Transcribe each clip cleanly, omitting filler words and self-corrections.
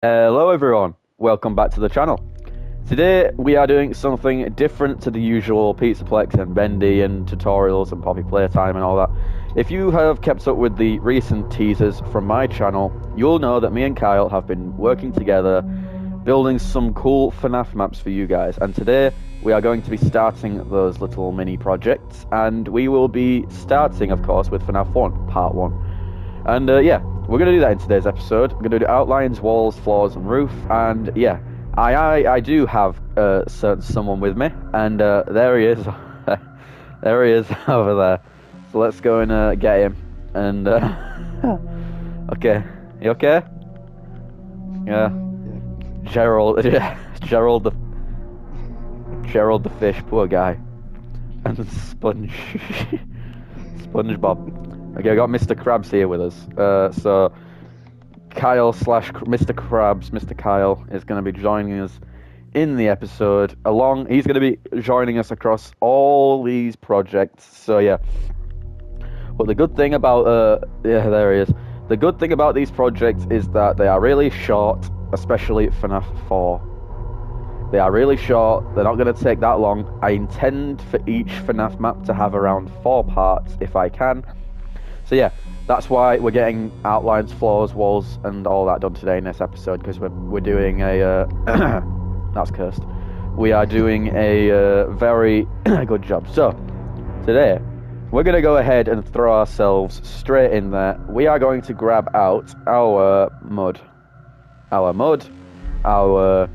Hello everyone, welcome back to the channel. Today we are doing something different to the usual Pizzaplex and Bendy and tutorials and Poppy Playtime and all that. If you have kept up with the recent teasers from my channel, you'll know that me and Kyle have been working together building some cool FNAF maps for you guys, and today we are going to be starting those little mini projects, and we will be starting of course with FNAF 1, part 1. And yeah, we're going to do that in today's episode. We're going to do outlines, walls, floors, and roof. And yeah, I do have someone with me, and there he is. There he is over there. So let's go and get him. And okay, you okay? Yeah, Gerald. Yeah, Gerald the fish, poor guy, and SpongeBob. Okay, I got Mr. Krabs here with us. So Kyle slash Mr. Krabs, Mr. Kyle is going to be joining us in the episode. He's going to be joining us across all these projects. So yeah. But the good thing about yeah, there he is. The good thing about these projects is that they are really short, especially FNAF 4. They are really short. They're not going to take that long. I intend for each FNAF map to have around 4 parts if I can. So yeah, that's why we're getting outlines, floors, walls, and all that done today in this episode, because we're doing a that's cursed. We are doing a very good job. So today we're gonna go ahead and throw ourselves straight in there. We are going to grab out our mud, our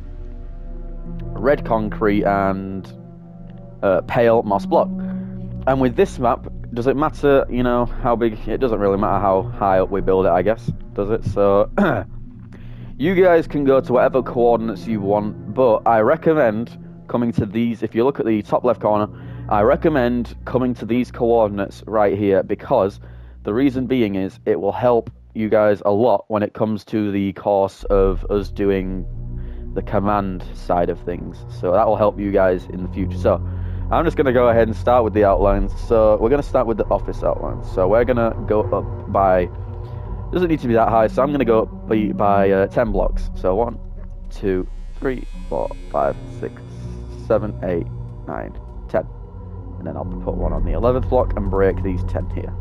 red concrete and pale moss block. And with this map, does it matter, you know, how big? It doesn't really matter how high up we build it, I guess, does it? So, you guys can go to whatever coordinates you want, but I recommend coming to these. If you look at the top left corner, I recommend coming to these coordinates right here, because the reason being is it will help you guys a lot when it comes to the course of us doing the command side of things. So that will help you guys in the future. So I'm just going to go ahead and start with the outlines. So we're going to start with the office outlines. So we're going to go up by, doesn't need to be that high, so I'm going to go up by 10 blocks. So 1, 2, 3, 4, 5, 6, 7, 8, 9, 10. And then I'll put one on the 11th block and break these 10 here.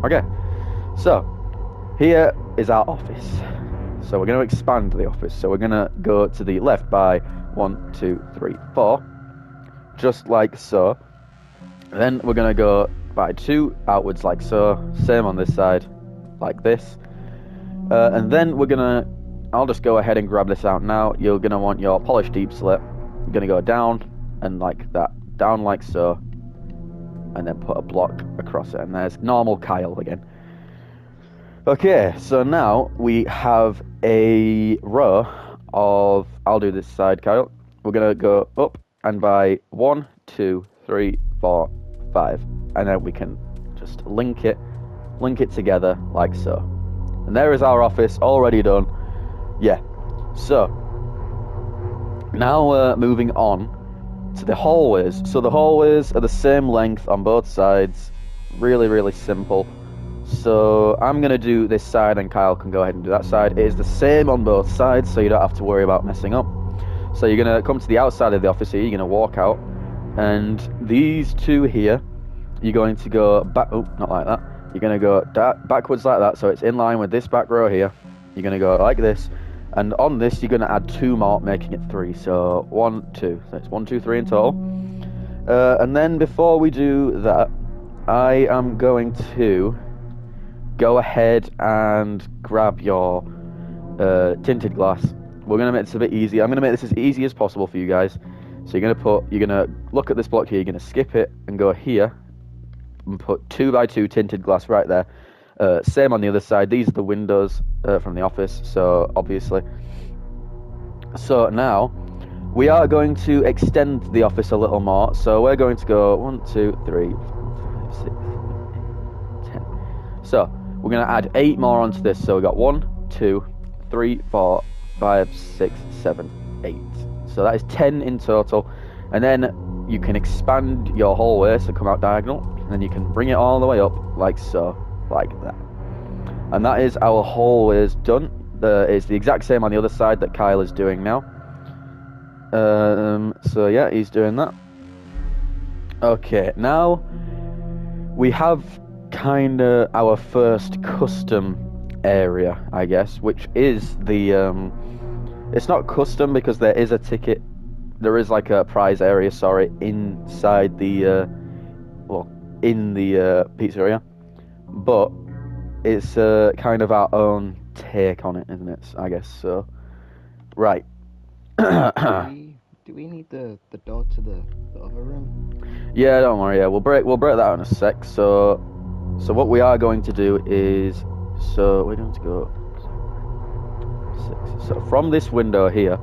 Okay, so here is our office. So we're going to expand the office. So we're going to go to the left by 1, 2, 3, 4. Just like so. Then we're going to go by 2 outwards like so. Same on this side, like this. And then we're going to, I'll just go ahead and grab this out now. You're going to want your polished deep slit. You're going to go down and like that. Down like so. And then put a block across it. And there's normal Kyle again. Okay, so now we have a row of, I'll do this side, Kyle. We're going to go up and by 1, 2, 3, 4, 5, and then we can just link it together like so. And there is our office already done. Yeah. So now moving on to the hallways. So the hallways are the same length on both sides. Really, really simple. So I'm gonna do this side, and Kyle can go ahead and do that side. It is the same on both sides, so you don't have to worry about messing up. So you're going to come to the outside of the office here, you're going to walk out, and these two here, you're going to go back, oh, not like that, you're going to go backwards like that, so it's in line with this back row here. You're going to go like this, and on this you're going to add 2 more, making it 3, so 1, 2, so it's 1, 2, 3 in total. And then before we do that, I am going to go ahead and grab your tinted glass. We're going to make this a bit easy. I'm going to make this as easy as possible for you guys. So you're going to look at this block here, you're going to skip it and go here and put 2 by 2 tinted glass right there. Same on the other side. These are the windows from the office, so obviously. So now we are going to extend the office a little more. So we're going to go 1, 2, 3, 4, 5, 6, 7, 8, 10. So we're going to add 8 more onto this. So we got 1, 2, 3, 4, 5, 6, 7, 8. So that is 10 in total. And then you can expand your hallway, so come out diagonal, and then you can bring it all the way up like so, like that. And that is our hallways done. It's the exact same on the other side that Kyle is doing now. So yeah, he's doing that. Okay, now we have kind of our first custom area, I guess, which is the it's not custom because there is a ticket, there is like a prize area, sorry, inside the in the pizzeria, but it's kind of our own take on it, isn't it? I guess so. Right. Do we need the door to the other room? Yeah, don't worry. Yeah, we'll break that out in a sec. So what we are going to do is, we're going to go 6. So from this window here,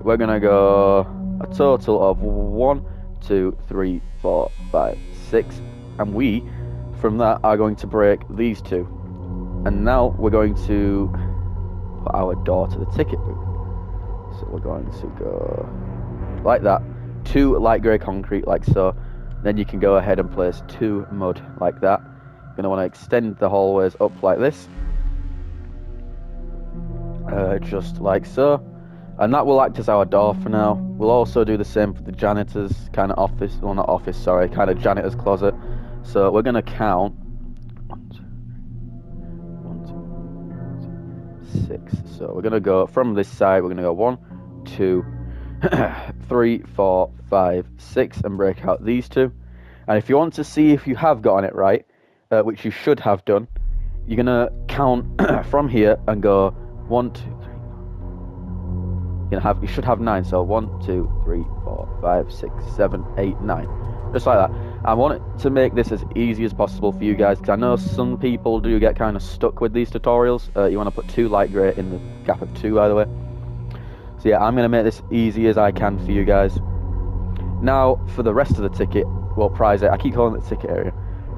we're gonna go a total of 1, 2, 3, 4, 5, 6, and we, from that, are going to break these 2. And now we're going to put our door to the ticket booth. So we're going to go like that, 2 light grey concrete like so. Then you can go ahead and place 2 mud like that. You're going to want to extend the hallways up like this, just like so, and that will act as our door for now. We'll also do the same for the janitor's kind of office, well not office, sorry, kind of janitor's closet. So we're going to count 6. So we're going to go from this side, we're going to go 1, 2, 3, 4, 5, 6, and break out these 2. And if you want to see if you have gotten it right, which you should have done, you're going to count from here and go 1, 2, 3, 4. You should have 9. So 1, 2, 3, 4, 5, 6, 7, 8, 9. Just like that. I want it to make this as easy as possible for you guys, because I know some people do get kind of stuck with these tutorials. You want to put 2 light grey in the gap of 2, by the way. So yeah, I'm going to make this easy as I can for you guys. Now, for the rest of the ticket, well, prize area, I keep calling it the ticket area.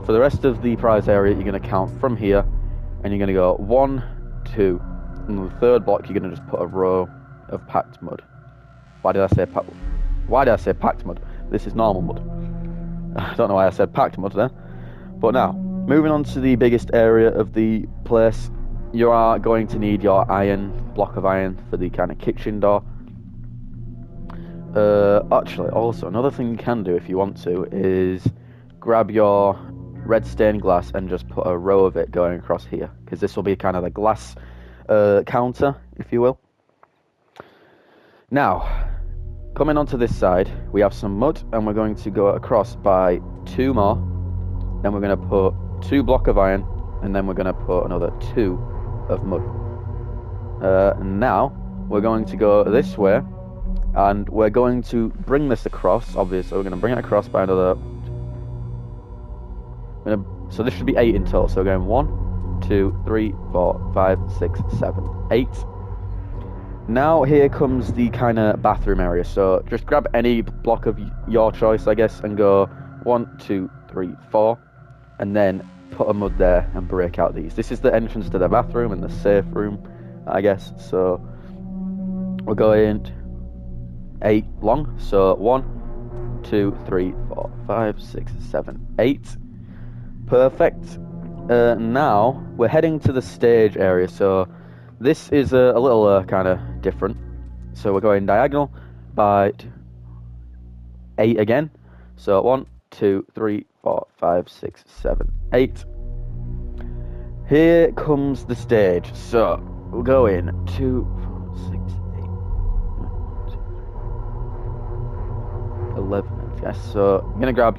For the rest of the prize area, you're going to count from here, and you're going to go 1, 2, and on the third block, you're going to just put a row of packed mud. Why did I say packed mud? This is normal mud. I don't know why I said packed mud there. But now, moving on to the biggest area of the place, you are going to need your block of iron for the kind of kitchen door. Actually, also, another thing you can do if you want to is grab your red stained glass and just put a row of it going across here, because this will be kind of the glass counter, if you will. Now, coming onto this side, we have some mud, and we're going to go across by 2 more. Then we're going to put 2 block of iron, and then we're going to put another 2 of mud. Now, we're going to go this way, and we're going to bring this across, obviously. We're going to bring it across by another... So this should be 8 in total. So we're going 1, 2, 3, 4, 5, 6, 7, 8. Now here comes the kind of bathroom area. So just grab any block of your choice, I guess, and go 1, 2, 3, 4, and then put a mud there and break out these. This is the entrance to the bathroom and the safe room, I guess. So we're going 8 long. So 1, 2, 3, 4, 5, 6, 7, 8. Perfect. Now we're heading to the stage area. So this is a little kind of different. So we're going diagonal by 8 again. So 1, 2, 3, 4, 5, 6, 7, 8. Here comes the stage. So we'll go in 2, 4, 6, 8, 1, 2, 3, 11. Yes. So I'm gonna grab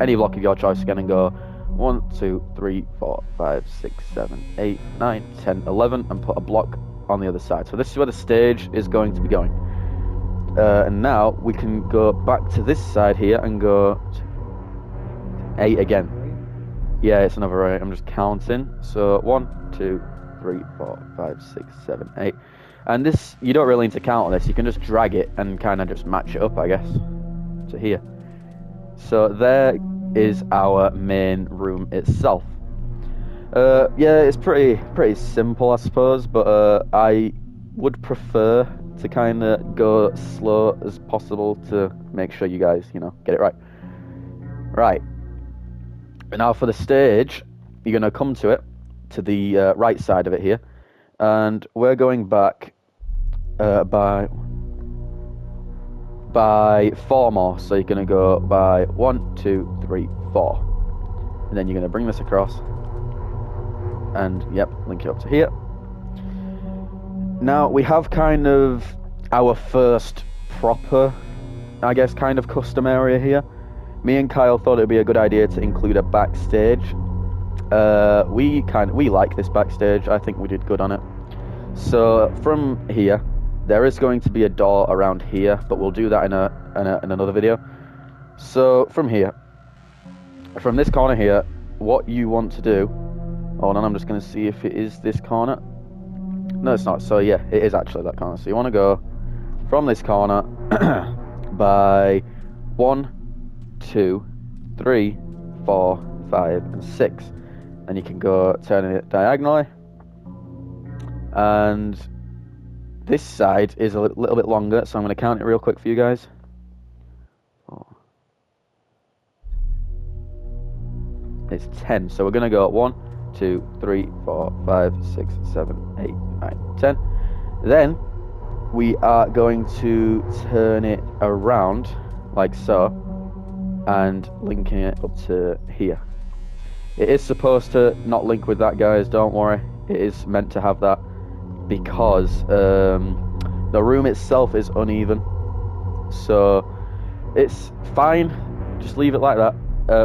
any block of your choice again and go 1, 2, 3, 4, 5, 6, 7, 8, 9, 10, 11, and put a block on the other side. So this is where the stage is going to be going. And now we can go back to this side here and go 8 again. Yeah, it's another 8. I'm just counting. So 1, 2, 3, 4, 5, 6, 7, 8. And this, you don't really need to count on this. You can just drag it and kind of just match it up, I guess, to here. So there is our main room itself. Yeah, it's pretty simple, I suppose, but I would prefer to kind of go slow as possible to make sure you guys, get it right. Right. Now for the stage, you're going to come to the right side of it here, and we're going back by 4 more. So you're gonna go by 1, 2, 3, 4, and then you're gonna bring this across, and yep, link it up to here. Now we have kind of our first proper, I guess, kind of custom area here. Me and Kyle thought it'd be a good idea to include a backstage. We like this backstage. I think we did good on it. So from here, there is going to be a door around here, but we'll do that in another video. So from here, from this corner here, what you want to do. Hold on, I'm just going to see if it is this corner. No, it's not. So yeah, it is actually that corner. So you want to go from this corner by 1, 2, 3, 4, 5, and 6. And you can go turning it diagonally. And this side is a little bit longer, so I'm going to count it real quick for you guys. 4. It's 10. So we're going to go 1, 2, 3, 4, 5, 6, 7, 8, 9, 10. Then we are going to turn it around like so and linking it up to here. It is supposed to not link with that, guys, don't worry. It is meant to have that because the room itself is uneven. So it's fine, just leave it like that.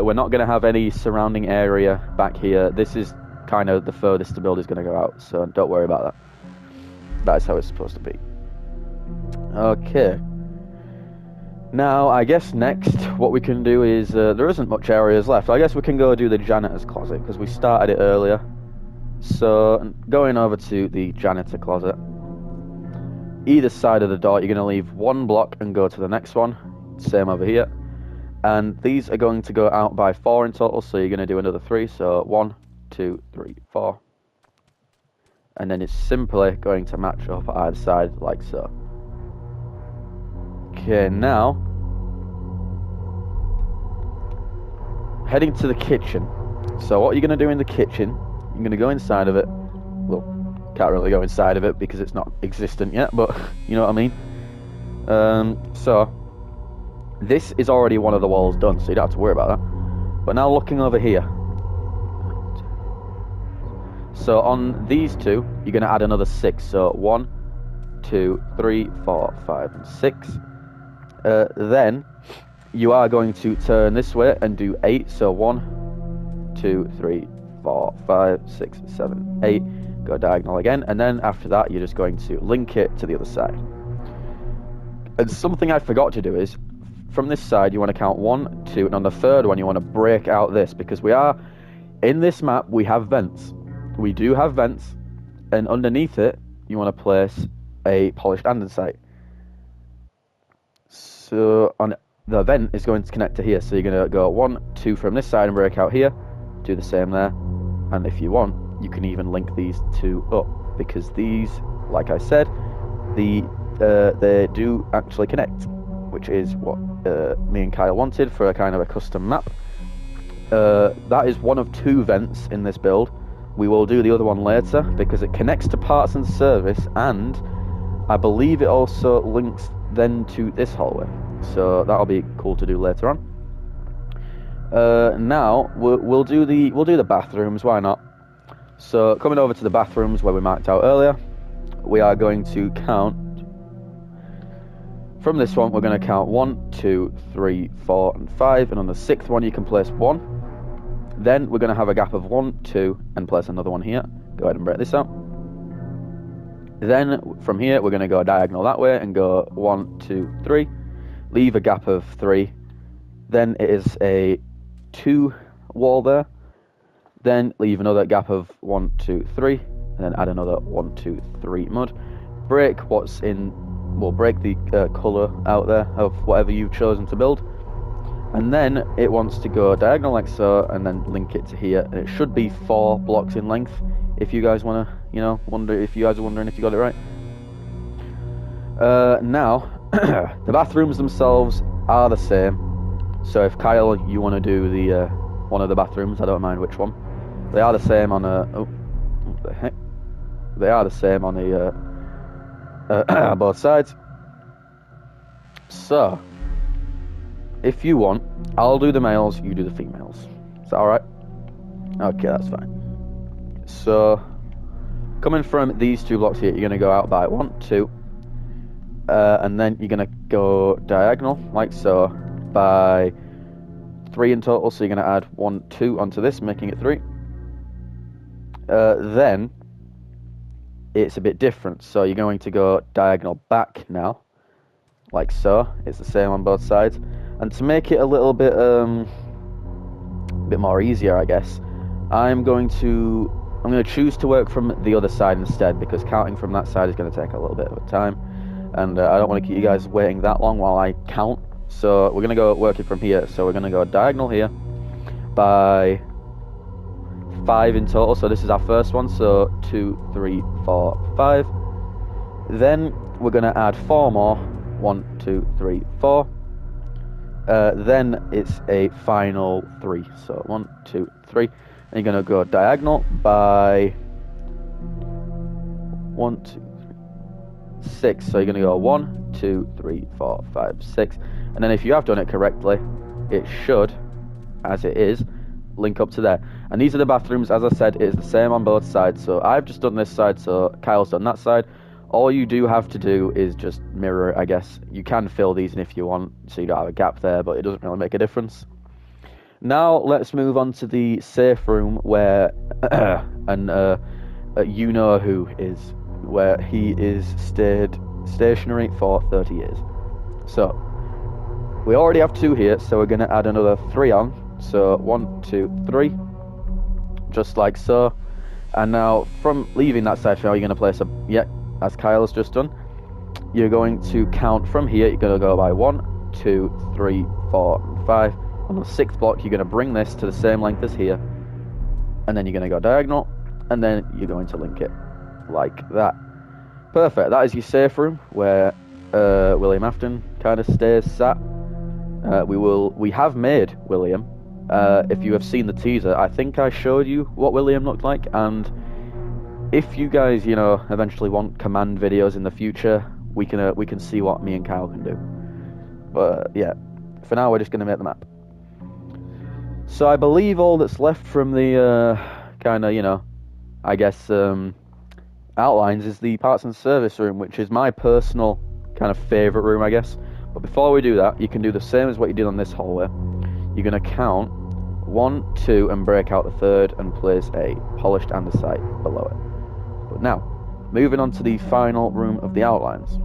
We're not going to have any surrounding area back here. This is kind of the furthest the build is going to go out, so don't worry about that. That is how it's supposed to be. Okay. Now, I guess next, what we can do is, there isn't much areas left. I guess we can go do the janitor's closet, because we started it earlier. So, going over to the janitor closet. Either side of the door, you're going to leave 1 block and go to the next one. Same over here. And these are going to go out by 4 in total, so you're going to do another 3. So, 1, 2, 3, 4. And then it's simply going to match up either side, like so. Okay, now heading to the kitchen. So what you're going to do in the kitchen, you're going to go inside of it. Well, can't really go inside of it because it's not existent yet, but you know what I mean. So this is already one of the walls done, so you don't have to worry about that. But now looking over here. So on these two, you're going to add another 6. So 1, 2, 3, 4, 5, and 6. Then you are going to turn this way and do 8. So 1, 2, 3, 4, 5, 6, 7, 8. Go diagonal again, and then after that you're just going to link it to the other side. And something I forgot to do is, from this side you want to count 1, 2, and on the third one you want to break out this, because we are in this map, we have vents. We do have vents, and underneath it you want to place a polished andesite. So on the vent is going to connect to here, so you're going to go 1, 2 from this side and break out here, do the same there, and if you want you can even link these two up, because these, like I said, they do actually connect, which is what me and Kyle wanted for a kind of a custom map. That is one of 2 vents in this build. We will do the other one later because it connects to parts and service, and I believe it also links then to this hallway, so that'll be cool to do later on. Now we'll do the bathrooms, why not? So coming over to the bathrooms where we marked out earlier, we are going to count from this one. We're going to count 1, 2, 3, 4, and 5, and on the 6th one you can place 1. Then we're going to have a gap of 1, 2, and place another one here. Go ahead and break this out. Then from here we're going to go diagonal that way and go 1, 2, 3. Leave a gap of 3. Then it is a 2 wall there. Then leave another gap of 1, 2, 3, and then add another 1, 2, 3 mud. Break what's in. We'll break the colour out there of whatever you've chosen to build. And then it wants to go diagonal like so, and then link it to here. And it should be 4 blocks in length. If you guys want to, wonder if you guys are wondering if you got it right. Now, the bathrooms themselves are the same. So if Kyle, you want to do the one of the bathrooms, I don't mind which one. They are the same on a. Oh, what the heck? they are the same on the both sides. So, if you want, I'll do the males, you do the females. Is that alright? Okay, that's fine. So, coming from these two blocks here, you're going to go out by 1, 2, and then you're going to go diagonal, like so, by 3 in total, so you're going to add 1, 2 onto this, making it 3. Then, it's a bit different, so you're going to go diagonal back now, like so. It's the same on both sides. And to make it a little bit more easier, I guess, I'm going to choose to work from the other side instead, because counting from that side is going to take a little bit of time, and I don't want to keep you guys waiting that long while I count. So we're going to go working from here. So we're going to go diagonal here by 5 in total. So this is our first one. So 2, 3, 4, 5. Then we're going to add 4 more. 1, 2, 3, 4. Then it's a final 3. So 1, 2, 3. And you're going to go diagonal by 1, 2, 3, 6. So you're going to go 1, 2, 3, 4, 5, 6. And then if you have done it correctly, it should, as it is, link up to there. And these are the bathrooms. As I said, it is the same on both sides. So I've just done this side, so Kyle's done that side. All you do have to do is just mirror it, I guess. You can fill these in if you want, so you don't have a gap there, but it doesn't really make a difference. Now let's move on to the safe room where you know who is, where he is stayed stationary for 30 years. So we already have 2 here, so we're going to add another 3 on. So 1, 2, 3, just like so. And now from leaving that side, you're going to place a as Kyle has just done. You're going to count from here. You're going to go by 1, 2, 3, 4, and 5. On the 6th block, you're going to bring this to the same length as here, and then you're going to go diagonal, and then you're going to link it like that. Perfect. That is your safe room where William Afton kind of stays sat. We have made William. If you have seen the teaser, I think I showed you what William looked like, and if you guys, eventually want command videos in the future, we can see what me and Kyle can do. But yeah, for now we're just going to make the map. So I believe all that's left from the I guess outlines is the parts and service room, which is my personal kind of favourite room, I guess. But before we do that, you can do the same as what you did on this hallway. You're going to count 1, 2, and break out the 3rd, and place a polished andesite below it. But now, moving on to the final room of the outlines.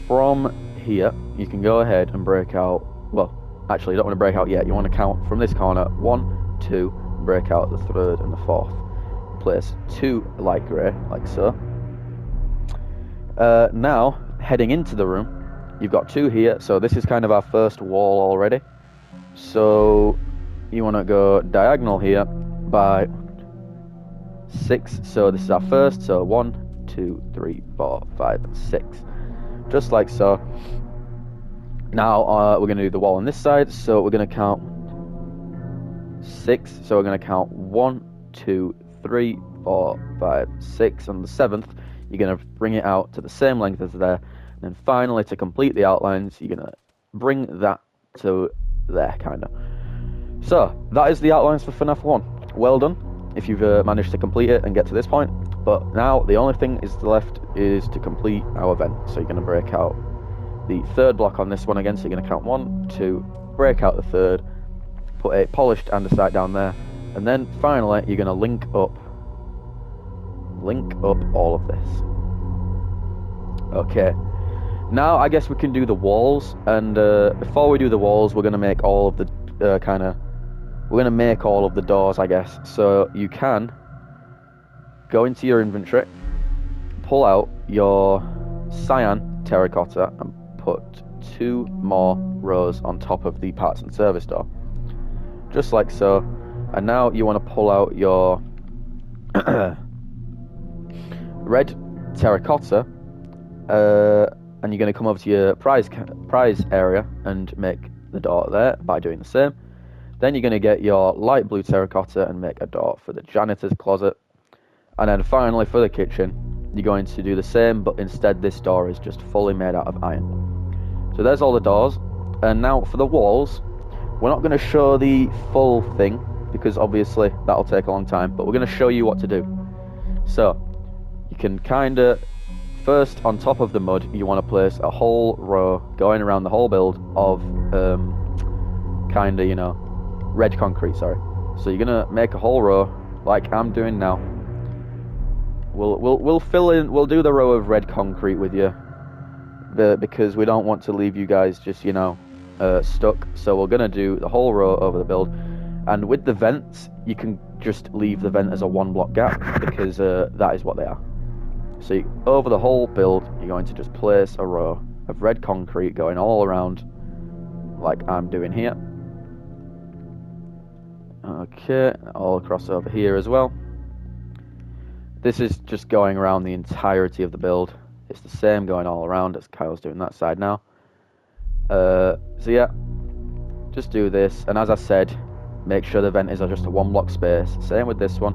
From here, you can go ahead and break out, well, actually you don't want to break out yet, you want to count from this corner, 1, 2, break out the 3rd and the 4th. Place 2 light grey, like so. Now, heading into the room, you've got 2 here, so this is kind of our first wall already. So, you want to go diagonal here by 6, so this is our first, so 1, 2, 3, 4, 5, and 6. Just like so. Now, we're going to do the wall on this side, so we're going to count 6, so we're going to count 1, 2, 3, 4, 5, 6, on the 7th, you're going to bring it out to the same length as there, and then finally, to complete the outlines, you're going to bring that to there, kind of. So, that is the outlines for FNAF 1. Well done, if you've managed to complete it and get to this point. But now, the only thing left is to complete our event. So you're going to break out the 3rd block on this one again, so you're going to count 1, 2, break out the 3rd, put a polished andesite down there, and then finally, you're going to link up all of this. Okay. Now, I guess we can do the walls, and before we do the walls, we're going to make all of the we're going to make all of the doors, I guess. So you can go into your inventory, pull out your cyan terracotta, and put 2 more rows on top of the parts and service door. Just like so. And now you want to pull out your red terracotta, and you're going to come over to your prize area and make the door there by doing the same. Then you're going to get your light blue terracotta and make a door for the janitor's closet. And then finally for the kitchen, you're going to do the same, but instead this door is just fully made out of iron. So there's all the doors. And now for the walls, we're not going to show the full thing, because obviously that'll take a long time, but we're going to show you what to do. So you can kind of, first on top of the mud, you want to place a whole row going around the whole build of kind of, you know, red concrete, sorry. So you're going to make a whole row like I'm doing now. We'll fill in, we'll do the row of red concrete with you, because we don't want to leave you guys just, you know, stuck. So we're going to do the whole row over the build. And with the vents, you can just leave the vent as a 1 block gap, because that is what they are. So over the whole build, you're going to just place a row of red concrete going all around, like I'm doing here. Okay, all across over here as well. This is just going around the entirety of the build. It's the same going all around as Kyle's doing that side now. So yeah, just do this, and as I said, make sure the vent is just a 1 block space. Same with this one.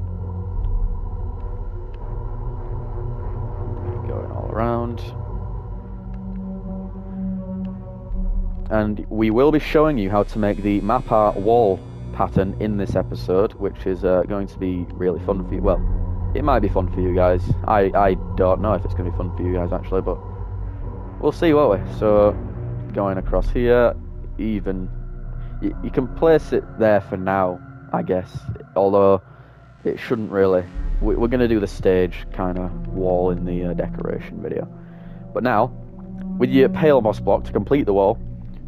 Going all around. And we will be showing you how to make the map art wall pattern in this episode, which is going to be really fun for you. Well, it might be fun for you guys. I don't know if it's going to be fun for you guys actually, but we'll see, won't we? So going across here, even you can place it there for now, I guess, although it shouldn't really. We're going to do the stage kind of wall in the decoration video. But now, with your pale moss block to complete the wall,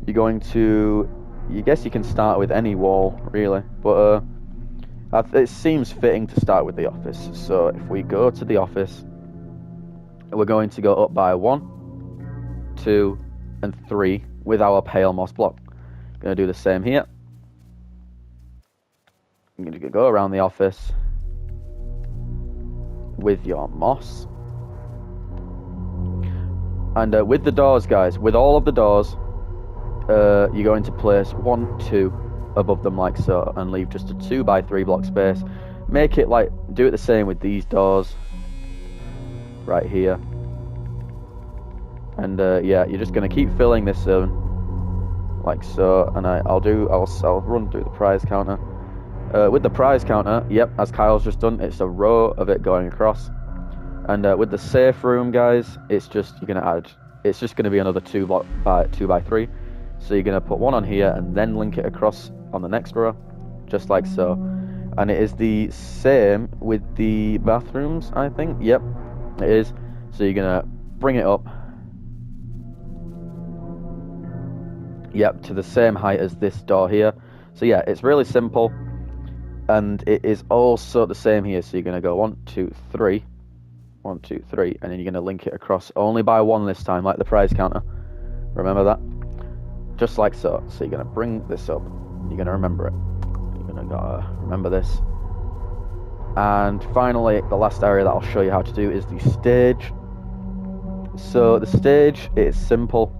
you're going to, I guess you can start with any wall really, but it seems fitting to start with the office. So if we go to the office, we're going to go up by 1, 2, and 3 with our pale moss block. Going to do the same here. I'm going to go around the office with your moss. And with the doors, guys, with all of the doors, you're going to place 1, 2 above them like so, and leave just a 2 by 3 block space. Make it like, do it the same with these doors right here. And yeah, you're just going to keep filling this in like so, and I'll run through the prize counter. With the prize counter, yep, as Kyle's just done, it's a row of it going across. And with the safe room, guys, it's just, you're gonna add, it's just gonna be another 2 by 3. So you're gonna put 1 on here and then link it across on the next row, just like so. And it is the same with the bathrooms, I think. Yep, it is. So you're gonna bring it up. Yep, to the same height as this door here. So yeah, it's really simple, and it is also the same here. So you're going to go 1, 2, 3, 1, 2, 3, and then you're going to link it across only by 1 this time, like the prize counter. Remember that? Just like so. So you're going to bring this up. You're going to remember it. You're going to remember this. And finally, the last area that I'll show you how to do is the stage. So the stage is simple.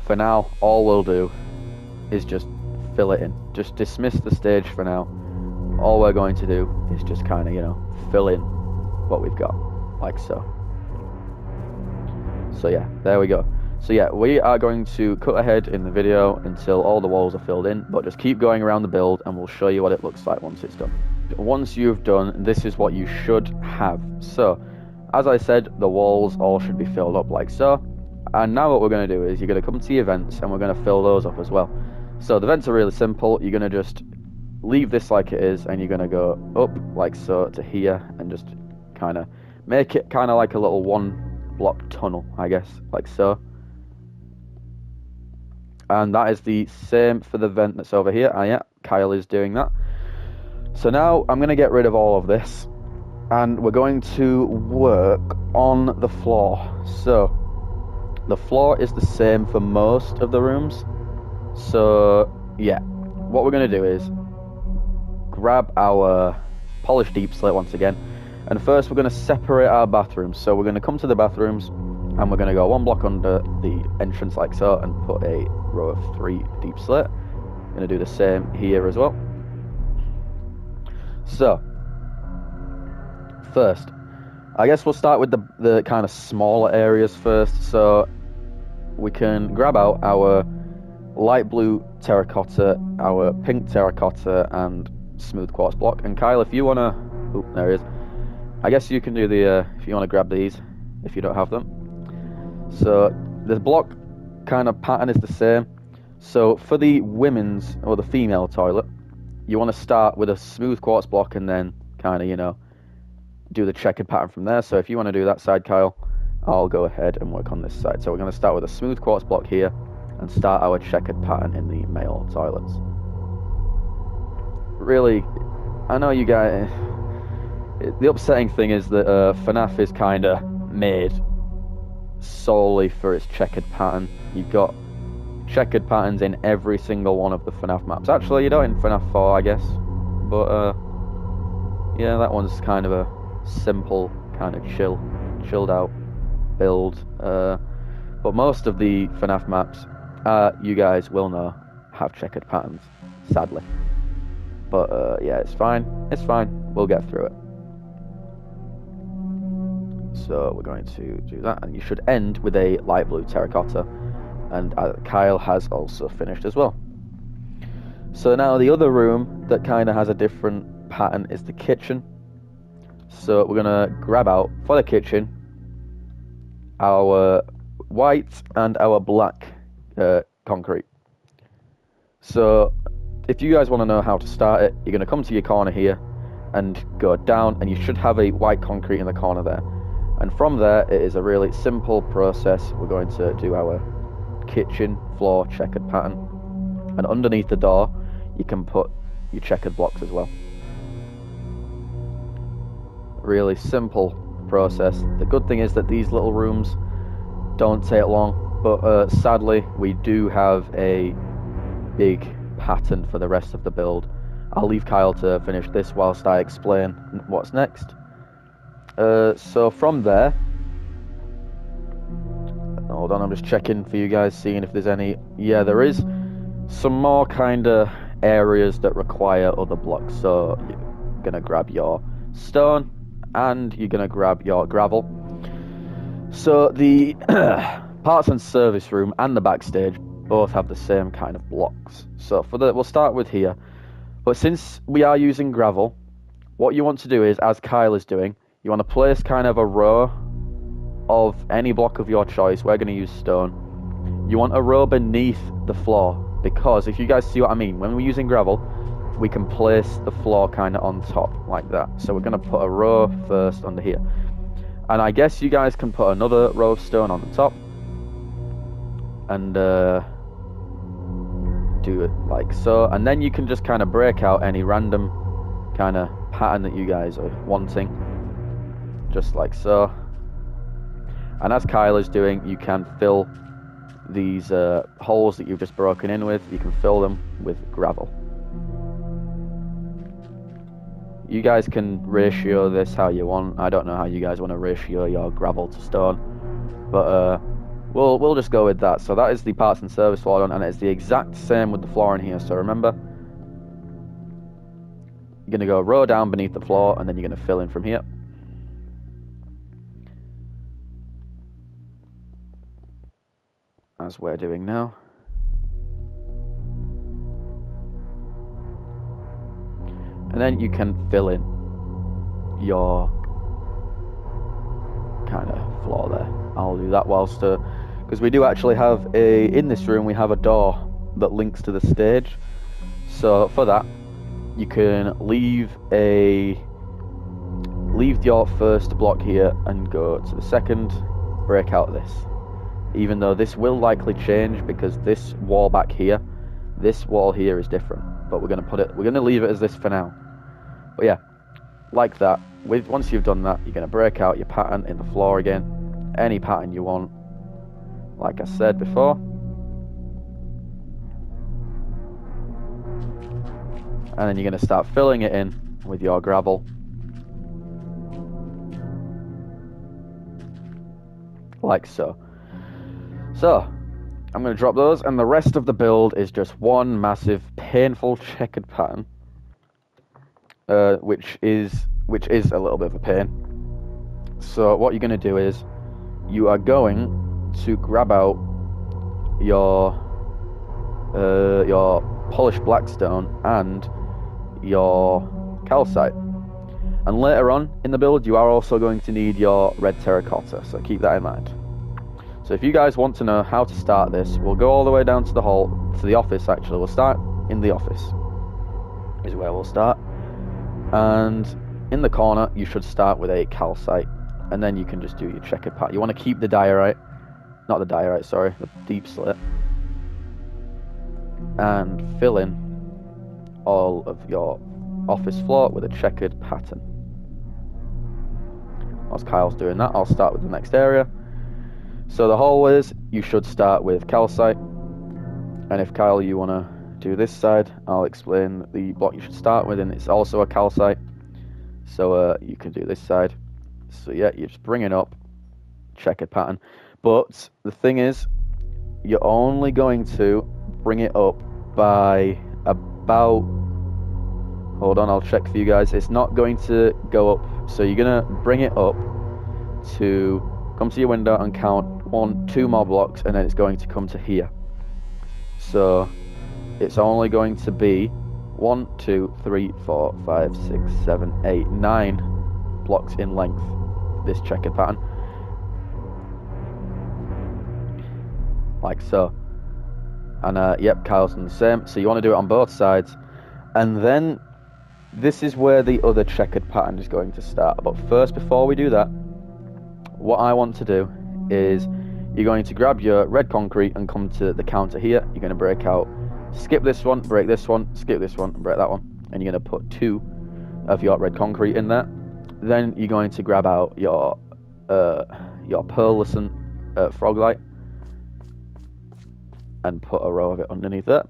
For now, all we'll do is just fill it in. Just dismiss the stage for now. All we're going to do is just kind of, you know, fill in what we've got, like so. So yeah, there we go. So yeah, we are going to cut ahead in the video until all the walls are filled in, but just keep going around the build and we'll show you what it looks like once it's done. Once you've done, this is what you should have. So, as I said, the walls all should be filled up like so. And now what we're going to do is you're going to come to your vents and we're going to fill those up as well. So the vents are really simple. You're going to just leave this like it is, and you're going to go up like so to here and just kind of make it kind of like a little 1 block tunnel, I guess, like so. And that is the same for the vent that's over here. And yeah, Kyle is doing that. So now I'm going to get rid of all of this, and we're going to work on the floor. So the floor is the same for most of the rooms. So yeah, what we're going to do is grab our polished deep slate once again, and first we're going to separate our bathrooms. So we're going to come to the bathrooms and we're going to go 1 block under the entrance like so and put a row of 3 deep slate. Going to do the same here as well. So first, I guess we'll start with the kind of smaller areas first. So we can grab out our light blue terracotta, our pink terracotta, and smooth quartz block. And Kyle, if you want to... Oh, there he is. I guess you can do the... if you want to grab these, if you don't have them. So the block kind of pattern is the same. So for the women's, or the female toilet, you want to start with a smooth quartz block and then kind of, you know, do the checkered pattern from there. So if you want to do that side, Kyle, I'll go ahead and work on this side. So we're going to start with a smooth quartz block here and start our checkered pattern in the male toilets. Really, I know you guys... The upsetting thing is that FNAF is kind of made solely for its checkered pattern. You've got checkered patterns in every single one of the FNAF maps. Actually, you don't in FNAF 4, I guess. But, yeah, that one's kind of a simple, kind of chilled out build. But most of the FNAF maps, you guys will know, have checkered patterns, sadly. But, yeah, it's fine. It's fine. We'll get through it. So we're going to do that, and you should end with a light blue terracotta. And Kyle has also finished as well. So now the other room that kind of has a different pattern is the kitchen. So we're going to grab out, for the kitchen, our white and our black concrete. So if you guys want to know how to start it, you're going to come to your corner here and go down, and you should have a white concrete in the corner there. And from there, it is a really simple process. We're going to do our kitchen floor checkered pattern, and underneath the door you can put your checkered blocks as well. Really simple process. The good thing is that these little rooms don't take long, but sadly we do have a big pattern for the rest of the build. I'll leave Kyle to finish this whilst I explain what's next. So from there, hold on, I'm just checking for you guys, seeing if there's any... Yeah, there is some more kind of areas that require other blocks. So you're going to grab your stone and you're going to grab your gravel. So the parts and service room and the backstage both have the same kind of blocks. So for we'll start with here. But since we are using gravel, what you want to do is, as Kyle is doing, you want to place kind of a row of any block of your choice. We're going to use stone. You want a row beneath the floor, because if you guys see what I mean, when we're using gravel, we can place the floor kind of on top like that. So we're going to put a row first under here. And I guess you guys can put another row of stone on the top. And do it like so. And then you can just kind of break out any random kind of pattern that you guys are wanting. Just like so. And as Kyle is doing, you can fill these holes that you've just broken in with, you can fill them with gravel. You guys can ratio this how you want. I don't know how you guys want to ratio your gravel to stone, but we'll just go with that. So that is the parts and service floor done, and it's the exact same with the floor in here. So remember, you're going to go row down beneath the floor, and then you're going to fill in from here. As we're doing now. And then you can fill in your kind of floor there. I'll do that whilst, because we do actually have in this room we have a door that links to the stage. So for that, you can leave your first block here and go to the second, break out this. Even though this will likely change, because this wall back here, this wall here is different. But we're gonna leave it as this for now. But yeah, like that. Once you've done that, you're gonna break out your pattern in the floor again. Any pattern you want, like I said before. And then you're gonna start filling it in with your gravel. Like so. So, I'm going to drop those, and the rest of the build is just one massive, painful checkered pattern, which is a little bit of a pain. So what you're going to do is you are going to grab out your polished blackstone and your calcite. And later on in the build, you are also going to need your red terracotta, so keep that in mind. So if you guys want to know how to start this, we'll go all the way down to the hall, to the office actually. We'll start in the office, is where we'll start. And in the corner, you should start with a calcite, and then you can just do your checkered pattern. You want to keep the diorite, not the diorite, sorry, the deep slate, and fill in all of your office floor with a checkered pattern. Whilst Kyle's doing that, I'll start with the next area. So the hallways, you should start with calcite, and if Kyle, you want to do this side, I'll explain the block you should start with, and it's also a calcite, so you can do this side. So yeah, you just bring it up, checkered pattern, but the thing is, you're only going to bring it up by about, hold on, I'll check for you guys, it's not going to go up, so you're going to bring it up to come to your window and count 1, 2 more blocks, and then it's going to come to here. So it's only going to be 1, 2, 3, 4, 5, 6, 7, 8, 9 blocks in length, this checkered pattern. Like so. And yep, Kyle's done the same. So you want to do it on both sides. And then this is where the other checkered pattern is going to start. But first, before we do that, what I want to do is you're going to grab your red concrete and come to the counter here. You're going to break out, skip this one, break this one, skip this one, and break that one. And you're going to put 2 of your red concrete in there. Then you're going to grab out your pearlescent frog light and put a row of it underneath it.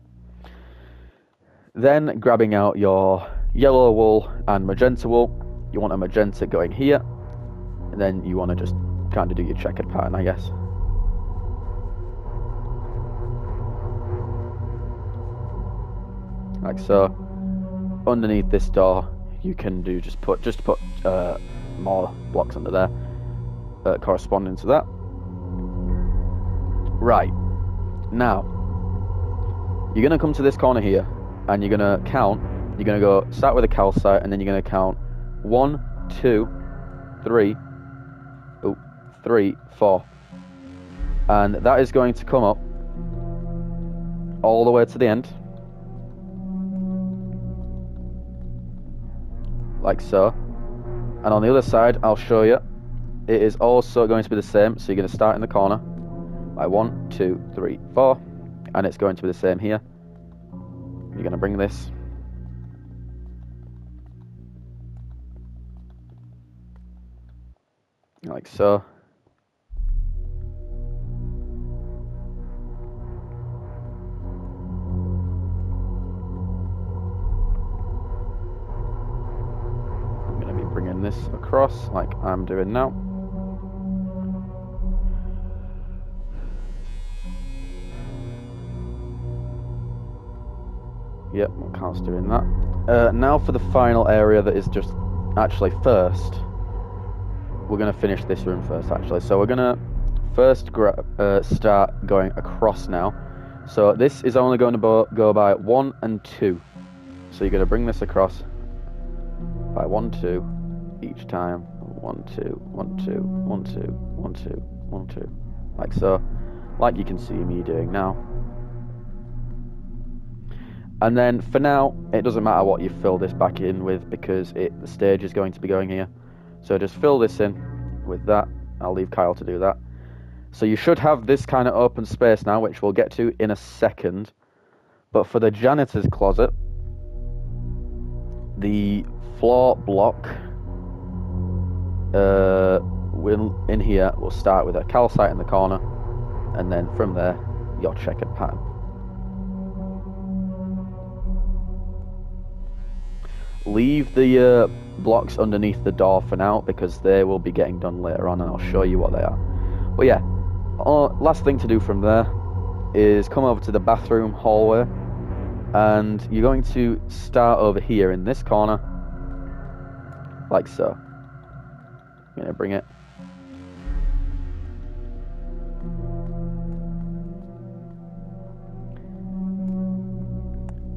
Then grabbing out your yellow wool and magenta wool, you want a magenta going here, and then you want to just kind of do your checkered pattern, I guess. Like so. Underneath this door, you can do just put more blocks under there, corresponding to that. Right. Now, you're going to come to this corner here, and you're going to count, you're going to go, start with a calcite, and then you're going to count 1, 2, 3, 4. And that is going to come up all the way to the end. Like so. And on the other side, I'll show you, it is also going to be the same. So you're going to start in the corner by 1, 2, 3, 4, and it's going to be the same here. You're going to bring this like so. I'm going to be bringing this across like I'm doing now. Yep, Carl's doing that. Now for the final area that is just actually first. We're going to finish this room first actually. So we're going to first start going across now. So this is only going to go by 1 and 2. So you're going to bring this across by 1, 2 each time. 1, 2, 1, 2, 1, 2, 1, 2, 1, 2. Like so. Like you can see me doing now. And then for now, it doesn't matter what you fill this back in with because the stage is going to be going here. So just fill this in with that. I'll leave Kyle to do that. So you should have this kind of open space now, which we'll get to in a second. But for the janitor's closet, the floor block in here will start with a calcite in the corner, and then from there, your checkered pattern. Leave the blocks underneath the door for now because they will be getting done later on and I'll show you what they are. But yeah, last thing to do from there is come over to the bathroom hallway and you're going to start over here in this corner like so. I'm going to bring it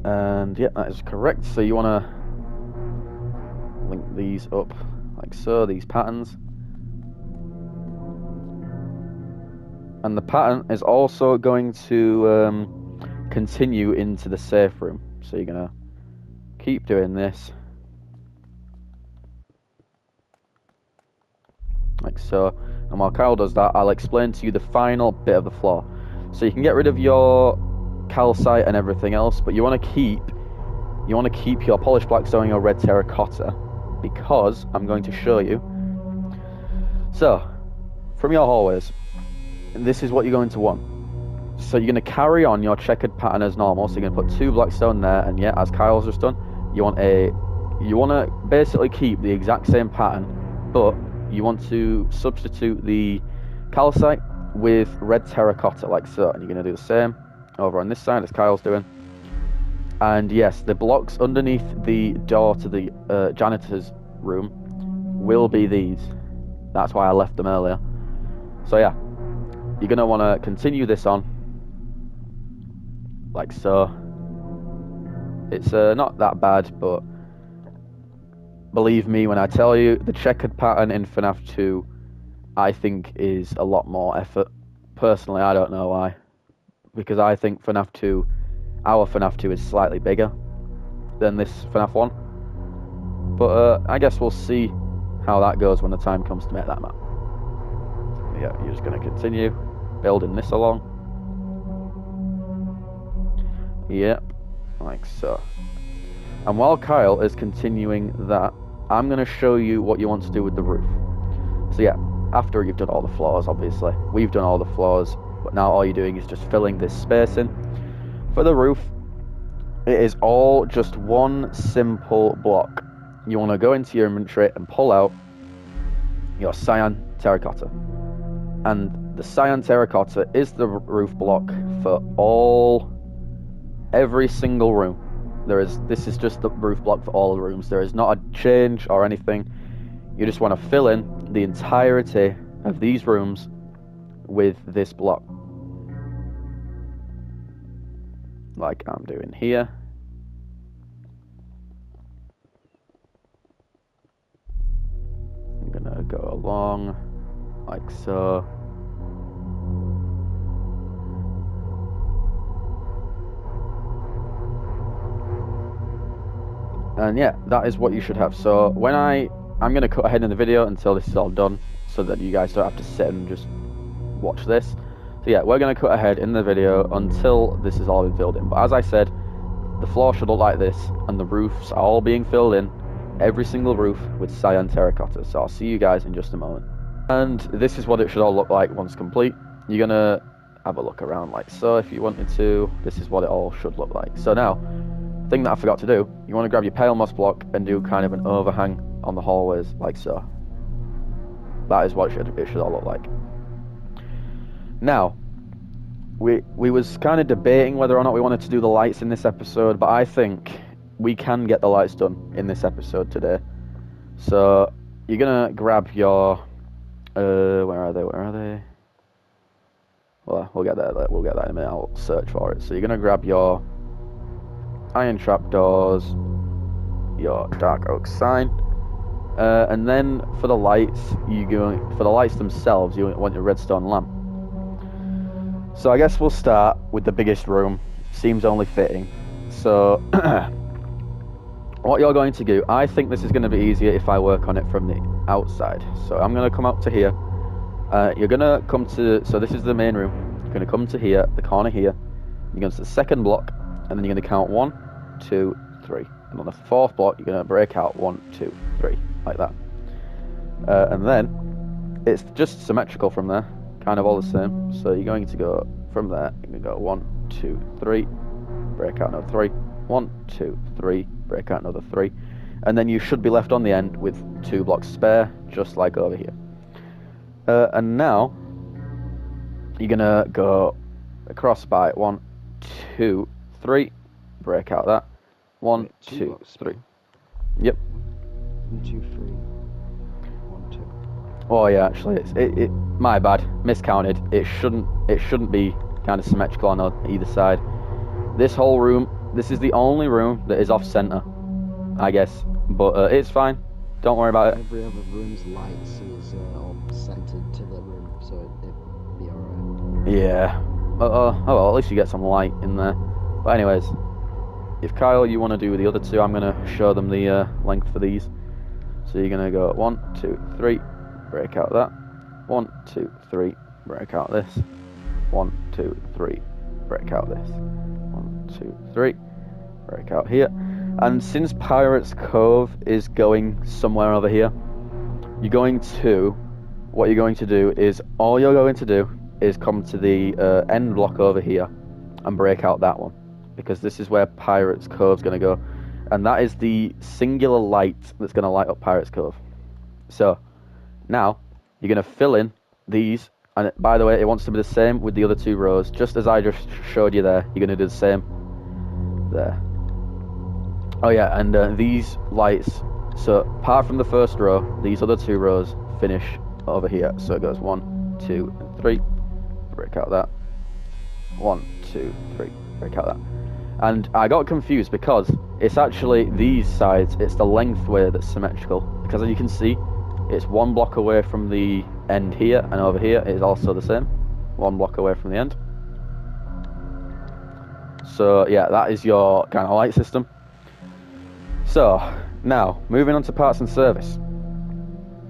And yeah, that is correct. So you want to link these up like so, these patterns. And the pattern is also going to continue into the safe room. So you're going to keep doing this. Like so. And while Kyle does that, I'll explain to you the final bit of the floor. So you can get rid of your calcite and everything else, but you want to keep your polished blackstone and your red terracotta, because I'm going to show you. So, from your hallways, this is what you're going to want. So you're going to carry on your checkered pattern as normal. So you're going to put 2 blackstone there, and yeah, as Kyle's just done, you want to basically keep the exact same pattern, but you want to substitute the calcite with red terracotta like so, and you're going to do the same over on this side as Kyle's doing. And yes, the blocks underneath the door to the janitor's room will be these. That's why I left them earlier. So yeah, you're going to want to continue this on like so. It's not that bad, but believe me when I tell you, the checkered pattern in FNAF 2 I think is a lot more effort. Personally, I don't know why, because I think our FNAF 2 is slightly bigger than this FNAF 1. But I guess we'll see how that goes when the time comes to make that map. Yeah, you're just going to continue building this along. Yep, like so. And while Kyle is continuing that, I'm going to show you what you want to do with the roof. So yeah, after you've done all the floors, obviously. We've done all the floors, but now all you're doing is just filling this space in. For the roof, it is all just one simple block. You want to go into your inventory and pull out your cyan terracotta. And the cyan terracotta is the roof block for every single room. This is just the roof block for all the rooms. There is not a change or anything. You just want to fill in the entirety of these rooms with this block, like I'm doing here. I'm gonna go along like so. And yeah, that is what you should have. So when I'm going to cut ahead in the video until this is all done, so that you guys don't have to sit and just watch this. So yeah, we're going to cut ahead in the video until this is all been filled in. But as I said, the floor should look like this, and the roofs are all being filled in, every single roof with cyan terracotta. So I'll see you guys in just a moment. And this is what it should all look like once complete. You're going to have a look around like so if you wanted to. This is what it all should look like. So now, thing that I forgot to do, you want to grab your pale moss block and do kind of an overhang on the hallways like so. That is what it should all look like. Now, we was kind of debating whether or not we wanted to do the lights in this episode, but I think we can get the lights done in this episode today. So you're gonna grab your where are they? Well, we'll get that in a minute. I'll search for it. So you're gonna grab your iron trapdoors, your dark oak sign, and then for the lights, themselves, you want your redstone lamp. So I guess we'll start with the biggest room. Seems only fitting. So what you're going to do, I think this is going to be easier if I work on it from the outside. So I'm going to come up to here. You're going to come to, so this is the main room. You're going to come to here, the corner here. You're going to the second block, and then you're going to count 1, 2, 3. And on the fourth block, you're going to break out 1, 2, 3, like that. And then it's just symmetrical from there, kind of all the same. So you're going to go from there. You're going to go 1, 2, 3, break out another 3, 1, 2, 3, break out another 3, and then you should be left on the end with 2 blocks spare, just like over here. And now you're going to go across by 1, 2, 3, break out that. 1, 2, 3. Yep. 1, 2, 3. 1, 2. Oh yeah, actually, it my bad, miscounted. It shouldn't be kind of symmetrical on either side. This whole room This is the only room that is off center, I guess, but it's fine. Don't worry about it. Every other room's lights is all centered to the room, so it'd be alright. Yeah. Oh well, at least you get some light in there. But anyways, if Kyle, you want to do the other two, I'm gonna show them the length for these. So you're gonna go 1, 2, 3, break out that. 1, 2, 3, break out this. 1, 2, 3, break out this. 1, 2, 3, break out here. And since Pirates Cove is going somewhere over here, what you're going to do is, all you're going to do is come to the end block over here and break out that one, because this is where Pirates Cove's going to go, and that is the singular light that's going to light up Pirates Cove. So now you're going to fill in these, and by the way, it wants to be the same with the other two rows, just as I just showed you there. You're going to do the same there. Oh yeah, and these lights, so apart from the first row, these other two rows finish over here. So it goes 1, 2, and 3, break out that. 1, 2, 3, break out that. And I got confused because it's actually these sides, it's the length way that's symmetrical. Because as you can see, it's 1 block away from the end here, and over here it is also the same. 1 block away from the end. So yeah, that is your kind of light system. So, now, moving on to parts and service.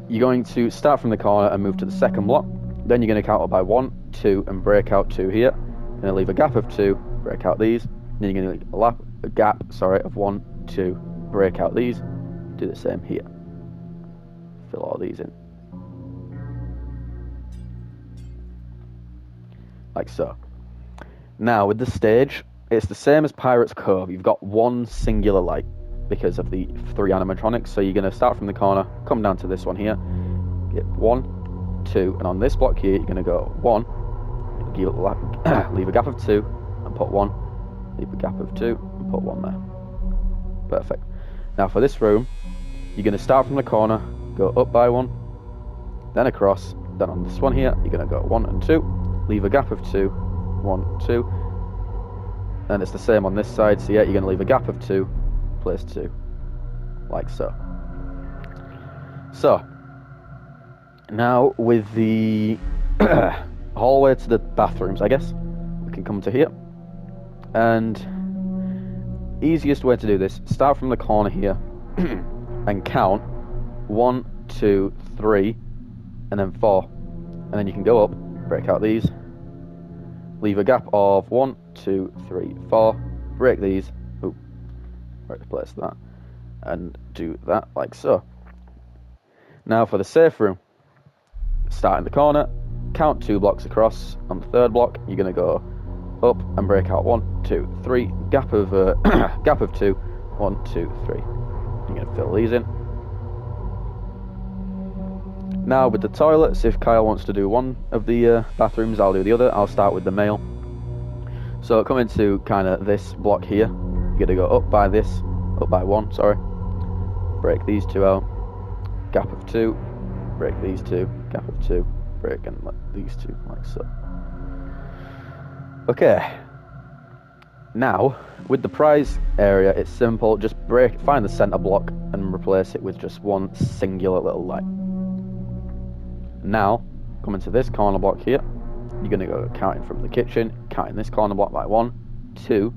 You're going to start from the corner and move to the second block. Then you're going to count up by 1, 2, and break out 2 here. You're going to leave a gap of 2, break out these. Then you're going to leave a gap of 1, 2, break out these. Do the same here. Fill all these in. Like so. Now, with the stage, it's the same as Pirates Cove. You've got 1 singular light, because of the 3 animatronics. So you're going to start from the corner, come down to this one here, get 1, 2, and on this block here you're going to go 1, leave a gap of 2 and put 1, leave a gap of 2 and put 1 there. Perfect. Now for this room, you're going to start from the corner, go up by 1, then across, then on this one here you're going to go 1 and 2, leave a gap of 2, 1, 2, and it's the same on this side. So yeah, you're going to leave a gap of 2, place 2, like so. So now with the hallway to the bathrooms, I guess we can come to here, and easiest way to do this, start from the corner here and count 1, 2, 3, and then 4, and then you can go up, break out these, leave a gap of 1, 2, 3, 4, break these, right to place that, and do that like so. Now for the safe room, start in the corner, count 2 blocks across. On the third block you're going to go up and break out 1, 2, 3, gap of 2, 1, 2, 3. You're going to fill these in. Now with the toilets, if Kyle wants to do one of the bathrooms, I'll do the other. I'll start with the male. So coming to kind of this block here, you're going to go up by 1, sorry. Break these 2 out. Gap of 2. Break these 2. Gap of 2. Break and let these 2 like so. Okay. Now, with the prize area, it's simple. Just find the center block and replace it with just 1 singular little light. Now, coming to this corner block here, you're going to go counting from the kitchen, counting this corner block by 1, 2,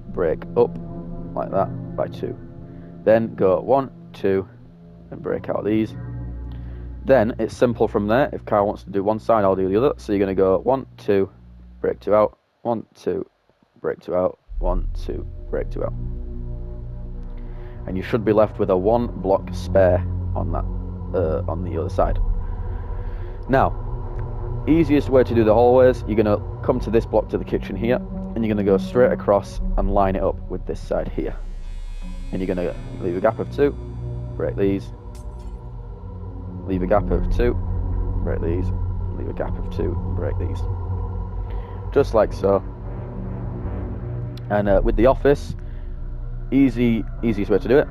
break up like that by 2. Then go 1, 2, and break out these. Then it's simple from there. If Kyle wants to do one side, I'll do the other. So you're going to go 1, 2, break 2 out, 1, 2, break 2 out, 1, 2, break 2 out. And you should be left with a 1 block spare on that, on the other side. Now, easiest way to do the hallways, you're going to come to this block to the kitchen here, and you're going to go straight across and line it up with this side here. And you're going to leave a gap of 2, break these, leave a gap of 2, break these, leave a gap of 2, break these. Just like so. And with the office, easiest way to do it,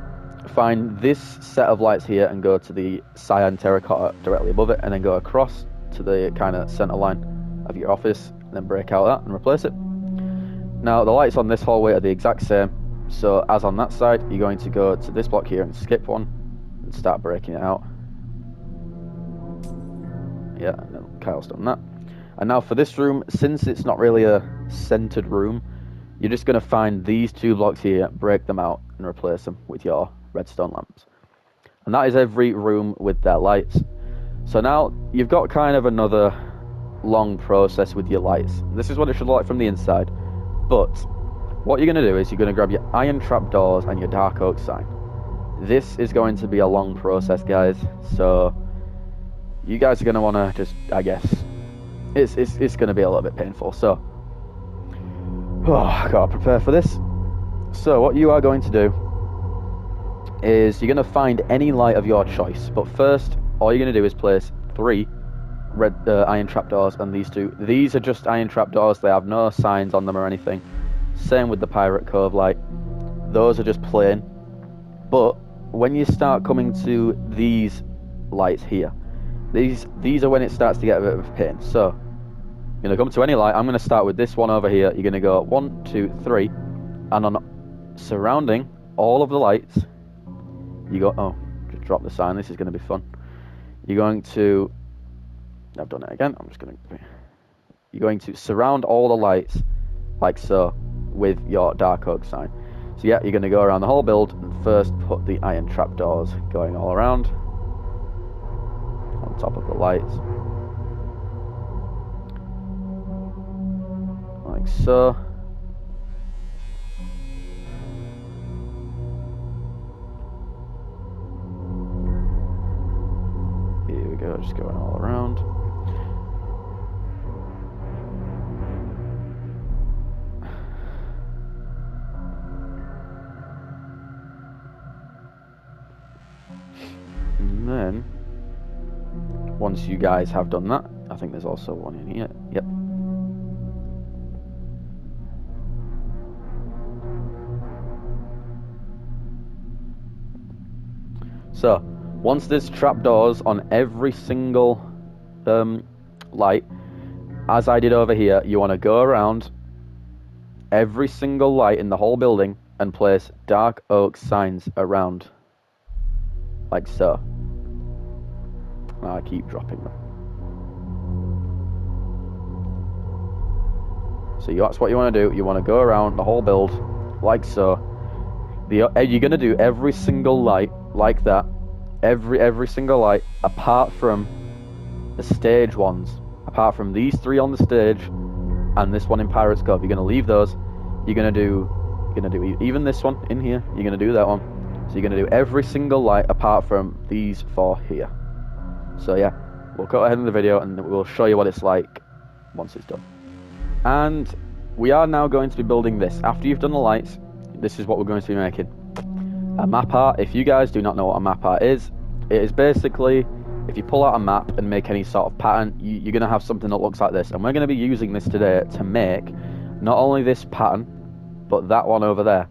find this set of lights here and go to the cyan terracotta directly above it, and then go across to the kind of center line of your office, and then break out that and replace it. Now the lights on this hallway are the exact same, so as on that side, you're going to go to this block here and skip one and start breaking it out. Yeah, and then Kyle's done that. And now for this room, since it's not really a centered room, you're just going to find these 2 blocks here, break them out, and replace them with your redstone lamps. And that is every room with their lights. So now you've got kind of another long process with your lights. This is what it should look like from the inside. But what you're going to do is you're going to grab your iron trapdoors and your dark oak sign. This is going to be a long process, guys. So you guys are going to want to just, I guess, it's going to be a little bit painful. So, I gotta prepare for this. So what you are going to do is you're going to find any light of your choice. But first, all you're going to do is place 3 red iron trapdoors and these 2. These are just iron trapdoors. They have no signs on them or anything. Same with the Pirate Cove light. Those are just plain. But when you start coming to these lights here, these are when it starts to get a bit of a pain. So you're going to come to any light. I'm going to start with this one over here. You're going to go 1, 2, 3, and on surrounding all of the lights, you go, oh, just drop the sign. This is going to be fun. You're going to, I've done it again. You're going to surround all the lights like so with your dark oak sign. So yeah, you're going to go around the whole build and first put the iron trapdoors going all around on top of the lights. Like so. Here we go, just going all around. And then, once you guys have done that, I think there's also one in here. Yep. So, once there's trapdoors on every single light, as I did over here, you want to go around every single light in the whole building and place dark oak signs around. Like so. I keep dropping them. So that's what you want to do. You want to go around the whole build like so. You're going to do every single light like that. Every single light apart from the stage ones. Apart from these 3 on the stage and this one in Pirate's Cove. You're going to leave those. You're going to do even this one in here. You're going to do that one. So you're going to do every single light apart from these 4 here. So yeah, we'll go ahead in the video and we'll show you what it's like once it's done. And we are now going to be building this. After you've done the lights, this is what we're going to be making. A map art. If you guys do not know what a map art is, it is basically, if you pull out a map and make any sort of pattern, you're going to have something that looks like this. And we're going to be using this today to make not only this pattern, but that one over there.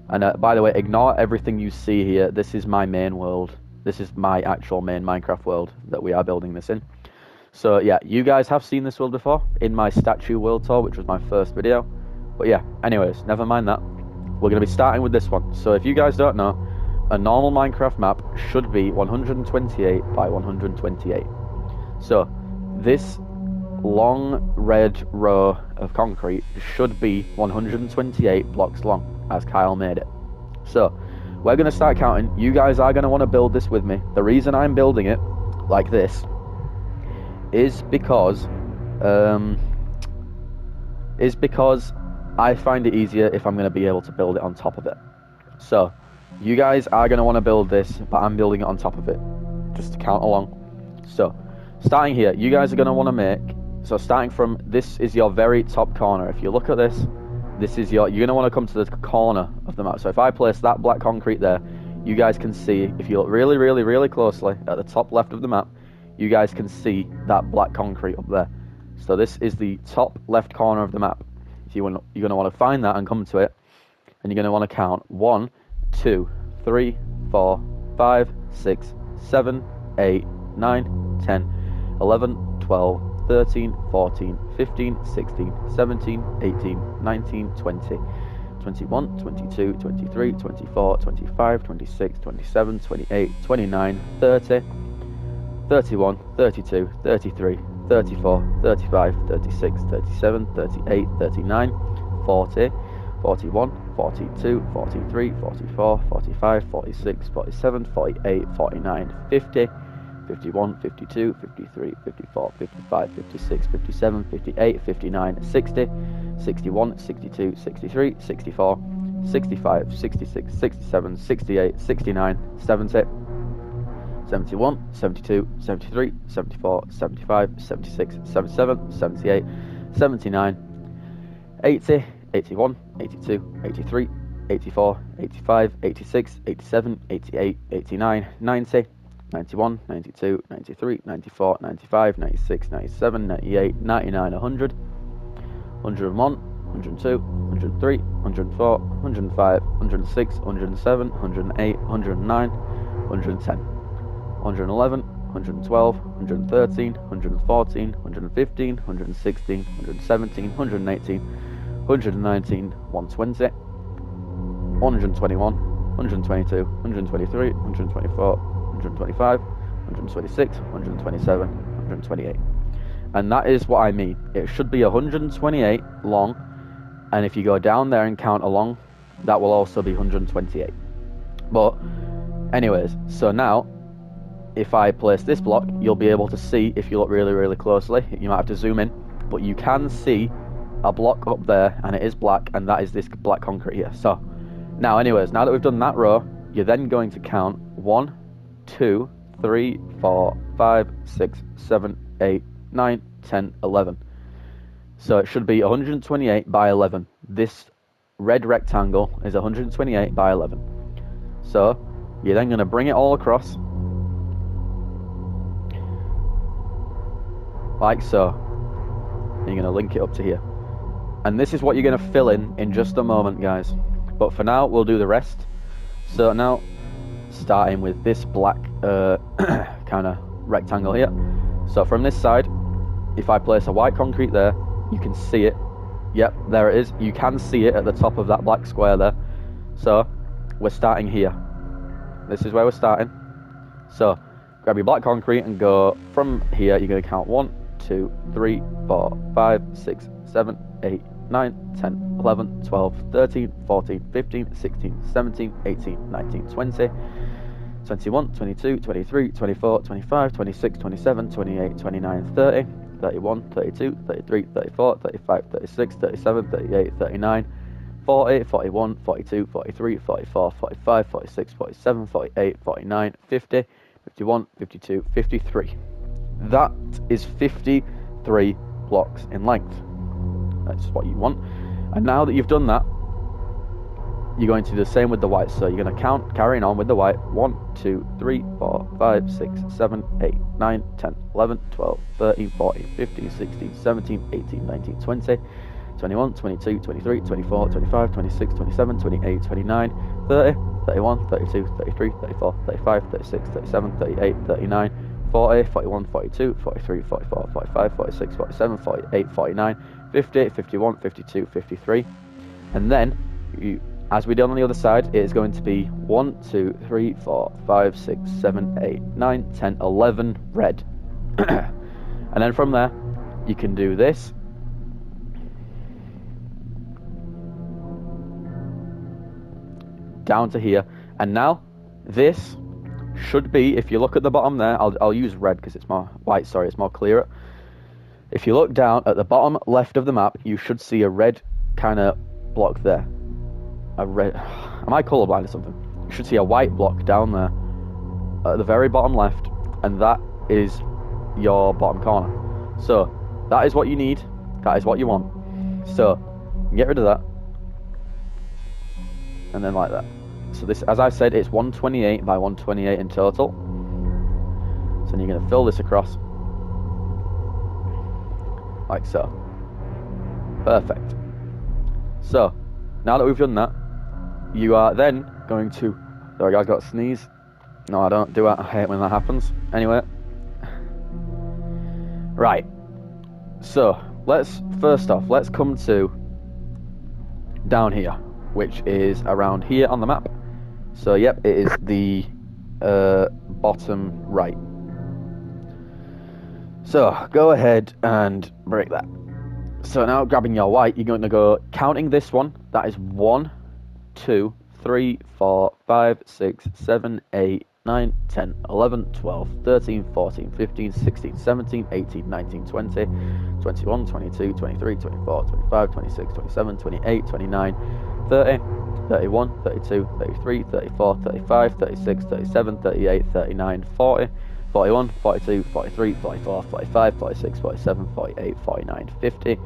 And by the way, ignore everything you see here. This is my main world. This is my actual main Minecraft world that we are building this in. So yeah, you guys have seen this world before in my statue world tour, which was my first video. But yeah, anyways, never mind that. We're going to be starting with this one. So if you guys don't know, a normal Minecraft map should be 128 by 128. So this long red row of concrete should be 128 blocks long, as Kyle made it. So we're going to start counting. You guys are going to want to build this with me. The reason I'm building it like this is because I find it easier if I'm going to be able to build it on top of it. So you guys are going to want to build this, but I'm building it on top of it just to count along. So starting here, you guys are going to want to make, so starting from, this is your very top corner. If you look at this, this is you're going to want to come to the corner of the map. So if I place that black concrete there, you guys can see, if you look really, really, really closely at the top left of the map, you guys can see that black concrete up there. So this is the top left corner of the map. So you're going to want to find that and come to it, and you're going to want to count 1, 2, 3, 4, 5, 6, 7, 8, 9, 10, 11, 12, 13, 14, 15, 16, 17, 18, 19, 20, 21, 22, 23, 24, 25, 26, 27, 28, 29, 30, 31, 32, 33, 34, 35, 36, 37, 38, 39, 40, 41, 42, 43, 44, 45, 46, 47, 48, 49, 50, 51, 52, 53, 54, 55, 56, 57, 58, 59, 60, 61, 62, 63, 64, 65, 66, 67, 68, 69, 70, 71, 72, 73, 74, 75, 76, 77, 78, 79, 80, 81, 82, 83, 84, 85, 86, 87, 88, 89, 90, 91, 92, 93, 94, 95, 96, 97, 98, 99, 100, 101, 102, 103, 104, 105, 106, 107, 108, 109, 110, 111, 112, 113, 114, 115, 116, 117, 118, 119, 120, 121, 122, 123, 124, 125, 126, 127, 128. And that is what I mean. It should be 128 long, and if you go down there and count along, that will also be 128. But anyways, so now if I place this block, you'll be able to see, if you look really, really closely, you might have to zoom in, but you can see a block up there, and it is black, and that is this black concrete here. So now anyways, now that we've done that row, you're then going to count 1, 2, 3, 4, 5, 6, 7, 8, 9, 10, 11. So it should be 128 by 11. This red rectangle is 128 by 11. So you're then going to bring it all across, like so, and you're going to link it up to here. And this is what you're going to fill in just a moment, guys. But for now, we'll do the rest. So now, starting with this black kind of rectangle here. So from this side, if I place a white concrete there, you can see it. Yep, there it is. You can see it at the top of that black square there. So we're starting here. This is where we're starting. So grab your black concrete and go from here. You're going to count 1, 2, 3, 4, 5, 6, 7, 8, 9, 10, 11, 12, 13, 14, 15, 16, 17, 18, 19, 20, 21, 22, 23, 24, 25, 26, 27, 28, 29, 30, 31, 32, 33, 34, 35, 36, 37, 38, 39, 40, 41, 42, 43, 44, 45, 46, 47, 48, 49, 50, 51, 52, 53. That is 53 blocks in length. That's what you want. And now that you've done that, you're going to do the same with the white. So you're going to count, carrying on with the white. 1, 2, 3, 4, 5, 6, 7, 8, 9, 10, 11, 12, 13, 14, 15, 16, 17, 18, 19, 20, 21, 22, 23, 24, 25, 26, 27, 28, 29, 30, 31, 32, 33, 34, 35, 36, 37, 38, 39, 40, 41, 42, 43, 44, 45, 46, 47, 48, 49, 50, 51, 52, 53. And then, as we did on the other side, it is going to be 1, 2, 3, 4, 5, 6, 7, 8, 9, 10, 11 red. And then from there, you can do this. Down to here. And now, this should be, if you look at the bottom there, I'll use red because it's more white, sorry, it's more clearer. If you look down at the bottom left of the map, you should see a red kind of block there. A red, am I colorblind or something? You should see a white block down there at the very bottom left, and that is your bottom corner. So that is what you need, that is what you want. So get rid of that, and then like that. So this, as I said, it's 128 by 128 in total. So then you're going to fill this across like so. Perfect. So now that we've done that, you are then going to, sorry guys, got a sneeze. No, I don't do it, I hate when that happens. Anyway, right, So let's come to down here, which is around here on the map. So yep, it is the bottom right. So go ahead and break that. So now grabbing your white, you're going to go counting this one. That is 1, 2, 3, 4, 5, 6, 7, 8, 9, 10, 11, 12, 13, 14, 15, 16, 17, 18, 19, 20, 21, 22, 23, 24, 25, 26, 27, 28, 29, 30, 31, 32, 33, 34, 35, 36, 37, 38, 39, 40, 41, 42, 43, 44, 45, 46, 47, 48, 49, 50,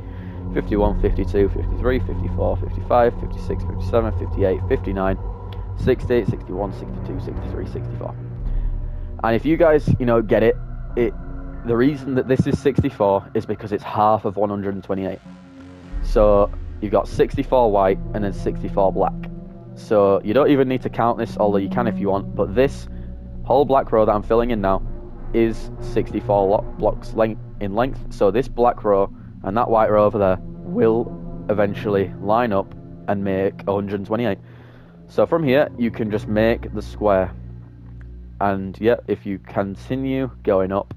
51, 52, 53, 54, 55, 56, 57, 58, 59, 60, 61, 62, 63, 64. And if you guys, get it, the reason that this is 64 is because it's half of 128. So you've got 64 white and then 64 black. So you don't even need to count this, although you can if you want, but this whole black row that I'm filling in now is 64 blocks in length. So this black row and that white row over there will eventually line up and make 128. So from here, you can just make the square. And yeah, if you continue going up,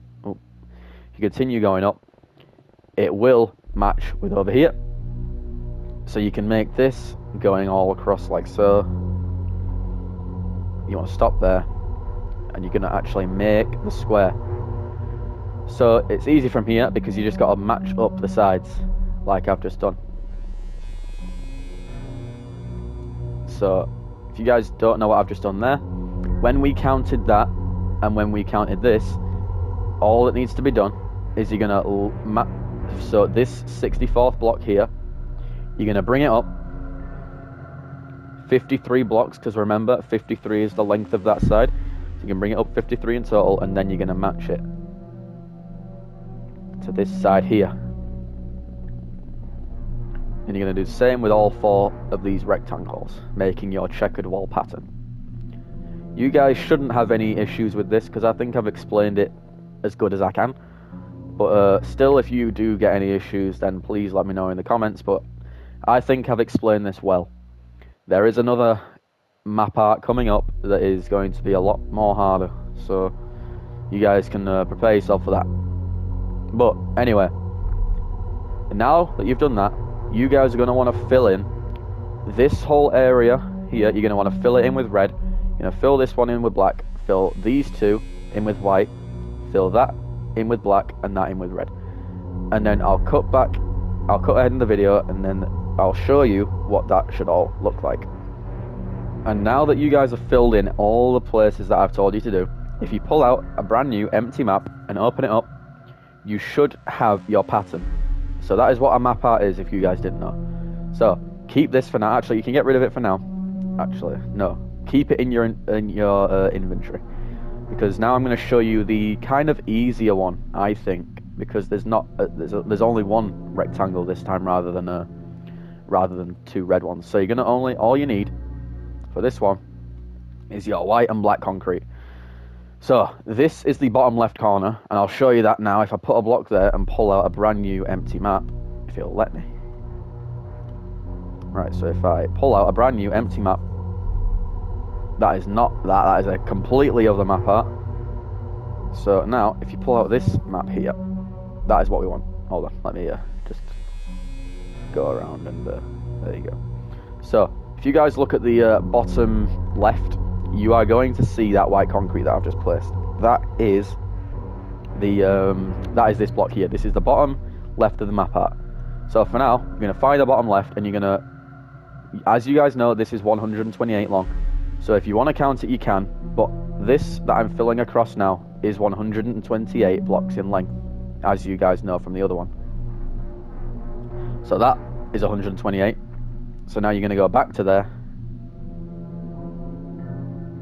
it will match with over here. So you can make this going all across like so. You want to stop there, and you're going to actually make the square. So it's easy from here because you just got to match up the sides like I've just done. So if you guys don't know what I've just done there, when we counted that and when we counted this, all that needs to be done is you're going to so this 64th block here, you're going to bring it up 53 blocks, because remember 53 is the length of that side, so you can bring it up 53 in total, and then you're going to match it to this side here, and you're going to do the same with all 4 of these rectangles, making your checkered wall pattern. You guys shouldn't have any issues with this because I think I've explained it as good as I can, but still, if you do get any issues, then please let me know in the comments, but I think I've explained this well. There is another map art coming up that is going to be a lot more harder, so you guys can prepare yourself for that. But anyway, now that you've done that, you guys are going to want to fill in this whole area here. You're going to want to fill it in with red. You're going to fill this one in with black, fill these 2 in with white, fill that in with black, and that in with red. And then I'll cut ahead in the video, and then I'll show you what that should all look like. And now that you guys have filled in all the places that I've told you to do, if you pull out a brand new empty map and open it up, you should have your pattern. So that is what a map art is, if you guys didn't know. So keep this for now. Actually, you can get rid of it for now. Actually, no, keep it in your inventory, because now I'm going to show you the kind of easier one, I think, because there's only one rectangle this time rather than 2 red ones. So you're going to all you need for this one is your white and black concrete. So this is the bottom left corner, and I'll show you that now if I put a block there and pull out a brand new empty map, if it'll let me. Right, so if I pull out a brand new empty map, that is not that, that is a completely other map art. So now if you pull out this map here, that is what we want. Hold on, let me just go around, and there you go. So if you guys look at the bottom left, you are going to see that white concrete that I've just placed. That is this block here. This is the bottom left of the map art. So for now, you're going to find the bottom left, and you're going to, as you guys know, this is 128 long. So if you want to count it, you can, but this that I'm filling across now is 128 blocks in length, as you guys know from the other one. So that is 128. So now you're going to go back to there,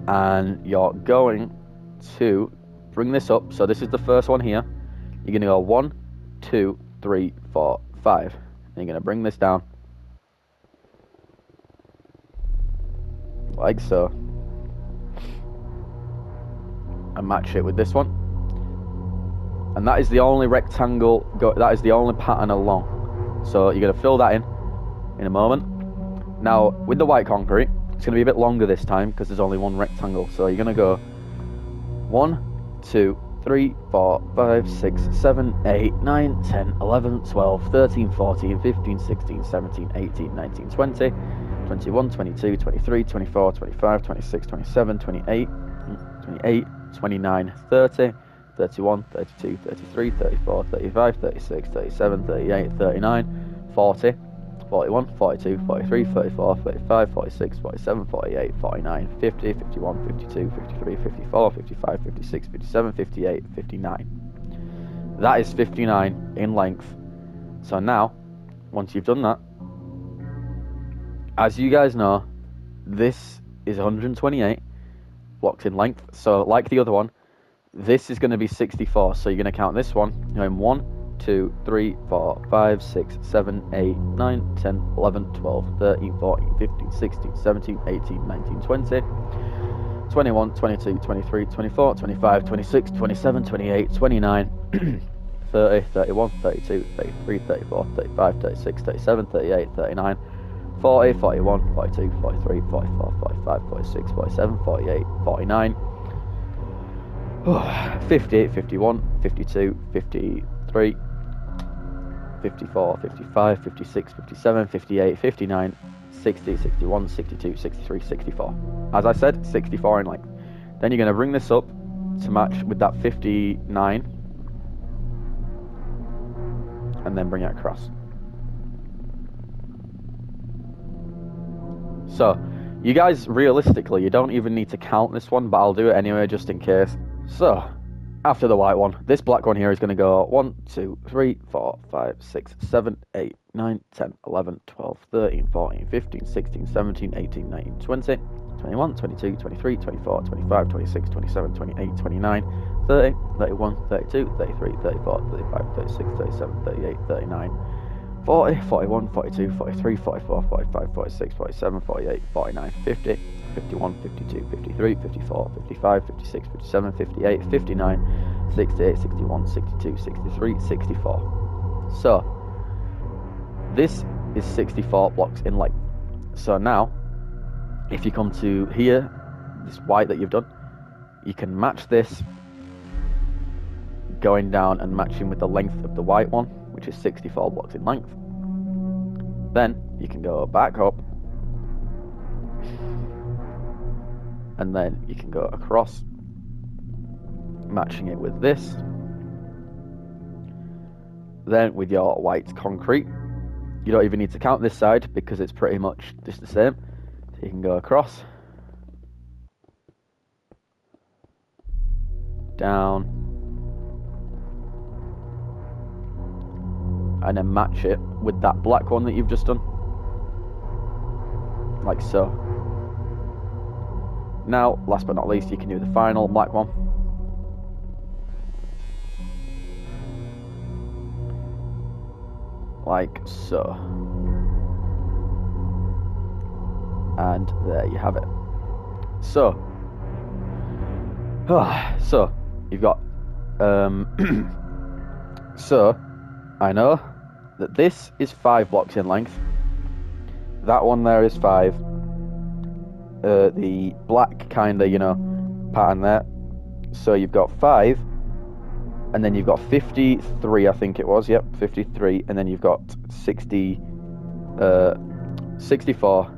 and you're going to bring this up. So this is the first one here. You're going to go 1, 2, 3, 4, 5. And you're going to bring this down like so, and match it with this one. And that is the only rectangle, that is the only pattern along. So you're going to fill that in a moment. Now, with the white concrete, it's going to be a bit longer this time because there's only one rectangle. So you're going to go 1, 2, 3, 4, 5, 6, 7, 8, 9, 10, 11, 12, 13, 14, 15, 16, 17, 18, 19, 20, 21, 22, 23, 24, 25, 26, 27, 28, 29, 30, 31, 32, 33, 34, 35, 36, 37, 38, 39, 40, 41, 42, 43, 34, 35, 46, 47, 48, 49, 50, 51, 52, 53, 54, 55, 56, 57, 58, 59. That is 59 in length. So now, once you've done that, as you guys know, this is 128 blocks in length. So like the other one, this is going to be 64. So you're going to count this one. You're going 1, 2, 3, 4, 5, 6, 7, 8, 9, 10, 11, 12, 13, 14, 15, 16, 17, 18, 19, 20, 21, 22, 23, 24, 25, 26, 27, 28, 29, 30, 31, 32, 33, 34, 35, 36, 37, 38, 39, 40, 41, 42, 43, 44, 45, 46, 47, 48, 49, 50, 51, 52, 53, 54, 55, 56, 57, 58, 59, 60, 61, 62, 63, 64. As I said, 64 in length. Then you're going to bring this up to match with that 59 and then bring it across. So, you guys, realistically, you don't even need to count this one, but I'll do it anyway just in case. So, after the white one, this black one here is going to go 1, 2, 3, 4, 5, 6, 7, 8, 9, 10, 11, 12, 13, 14, 15, 16, 17, 18, 19, 20, 21, 22, 23, 24, 25, 26, 27, 28, 29, 30, 31, 32, 33, 34, 35, 36, 37, 38, 39, 40, 41, 42, 43, 44, 45, 46, 47, 48, 49, 50, 51, 52, 53, 54, 55, 56, 57, 58, 59, 68, 61, 62, 63, 64. So, this is 64 blocks in length. So now, if you come to here, this white that you've done, you can match this going down and matching with the length of the white one, which is 64 blocks in length. Then you can go back up, and then you can go across, matching it with this. Then with your white concrete, you don't even need to count this side because it's pretty much just the same. So you can go across, down, and then match it with that black one that you've just done, like so. Now, last but not least, you can do the final black one. Like so. And there you have it. So, so you've got, so I know that this is 5 blocks in length. That one there is 5. The black kind of, pattern there. So you've got 5, and then you've got 53, I think it was. Yep, 53, and then you've got 64.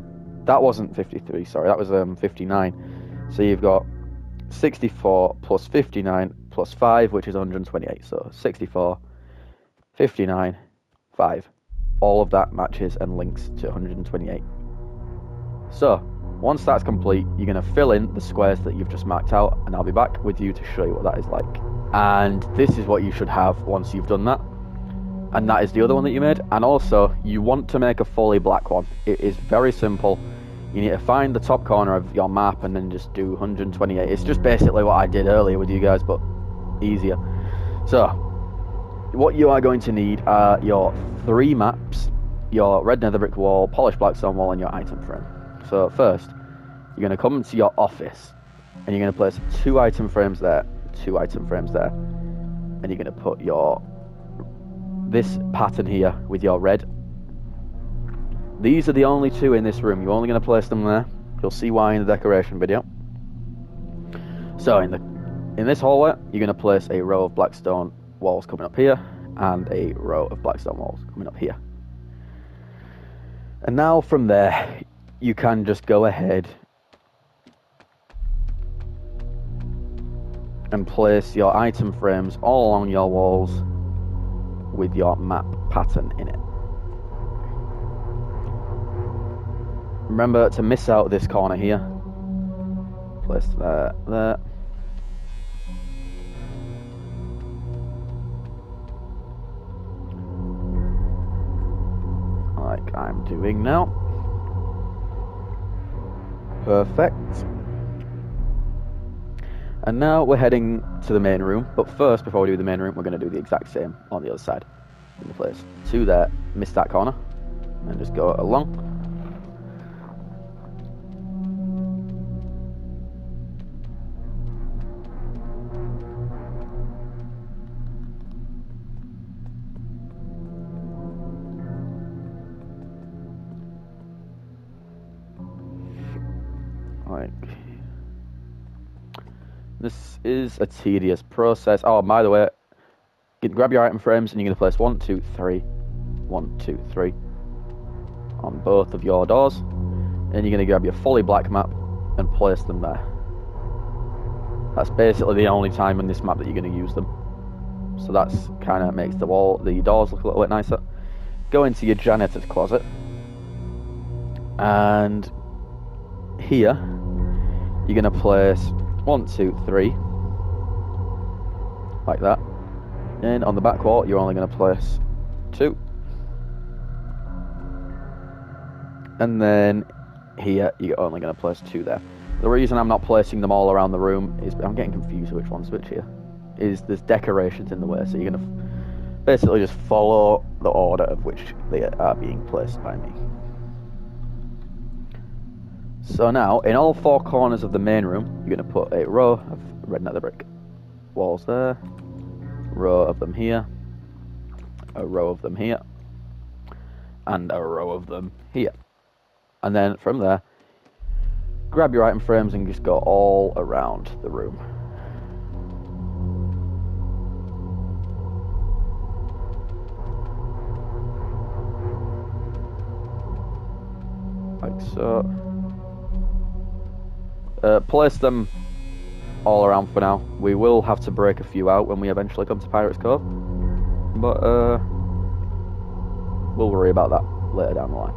That wasn't 53. Sorry, that was 59. So you've got 64 plus 59 plus 5, which is 128. So 64, 59, 5. All of that matches and links to 128. So, once that's complete, you're going to fill in the squares that you've just marked out, and I'll be back with you to show you what that is like. And this is what you should have once you've done that. And that is the other one that you made. And also, you want to make a fully black one. It is very simple. You need to find the top corner of your map and then just do 128. It's just basically what I did earlier with you guys, but easier. So, what you are going to need are your 3 maps, your red nether brick wall, polished black stone wall, and your item frame. So first, you're going to come to your office, and you're going to place 2 item frames there, 2 item frames there. and you're going to put this pattern here with your red. These are the only two in this room. You're only going to place them there. You'll see why in the decoration video. So in this hallway, you're going to place a row of black stone walls coming up here, and a row of black stone walls coming up here. And now from there, you can just go ahead and place your item frames all along your walls with your map pattern in it. Remember to miss out this corner here. Place that there. Like I'm doing now. Perfect. And now we're heading to the main room, but first, before we do the main room, we're going to do the exact same on the other side. We're going to place two there, miss that corner, and just go along. Like, this is a tedious process. Oh, by the way, you can grab your item frames and you're going to place 1, 2, 3, 1, 2, 3 on both of your doors. And you're going to grab your fully black map and place them there. That's basically the only time in this map that you're going to use them. So that's kind of makes the doors look a little bit nicer. Go into your janitor's closet, and here you're going to place 1, 2, 3 like that, and on the back wall you're only going to place 2, and then here you're only going to place 2 there. The reason I'm not placing them all around the room is I'm getting confused which one's which here. Is there's decorations in the way, so you're going to basically just follow the order of which they are being placed by me. So now, in all 4 corners of the main room, you're going to put a row of red nether brick walls there, row of them here, a row of them here, and a row of them here. And then from there, grab your item frames and just go all around the room. Like so. Place them all around for now. We will have to break a few out when we eventually come to Pirates Cove, but we'll worry about that later down the line.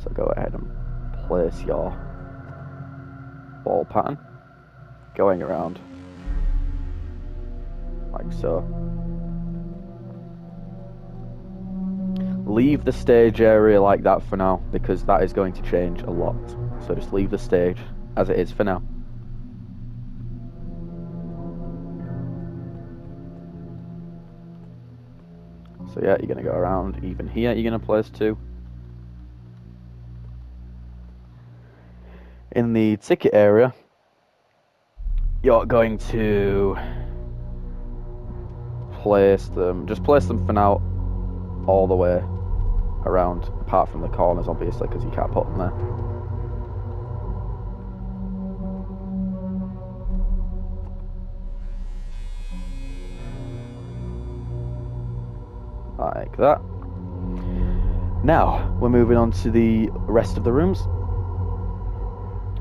So go ahead and place your wall pattern going around like so. Leave the stage area like that for now, because that is going to change a lot. So just leave the stage as it is for now. So yeah, you're going to go around. Even here you're going to place 2. In the ticket area, you're going to place them, just place them for now all the way around, apart from the corners obviously, because you can't put them there. Like that. Now we're moving on to the rest of the rooms.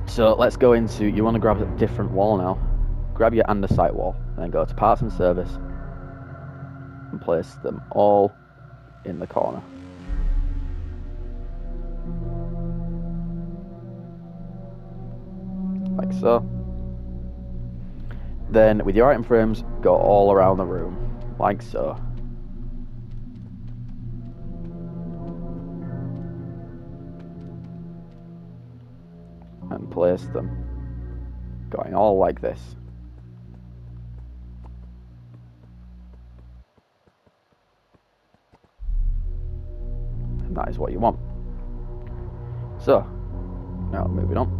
So let's go into, you want to grab a different wall now. Grab your andesite wall, and then go to parts and service and place them all in the corner. Like so. Then with your item frames, go all around the room, like so. And place them, going all like this. And that is what you want. So, now moving on.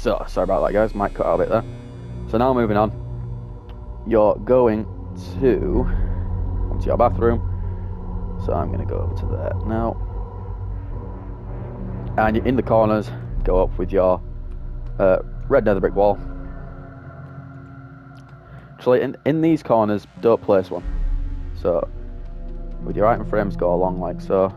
So, sorry about that, guys. Might cut out a bit there. So now moving on. You're going to your bathroom. So I'm going to go over to there now. And in the corners, go up with your red nether brick wall. Actually, in these corners, don't place one. So, with your item frames, go along like so.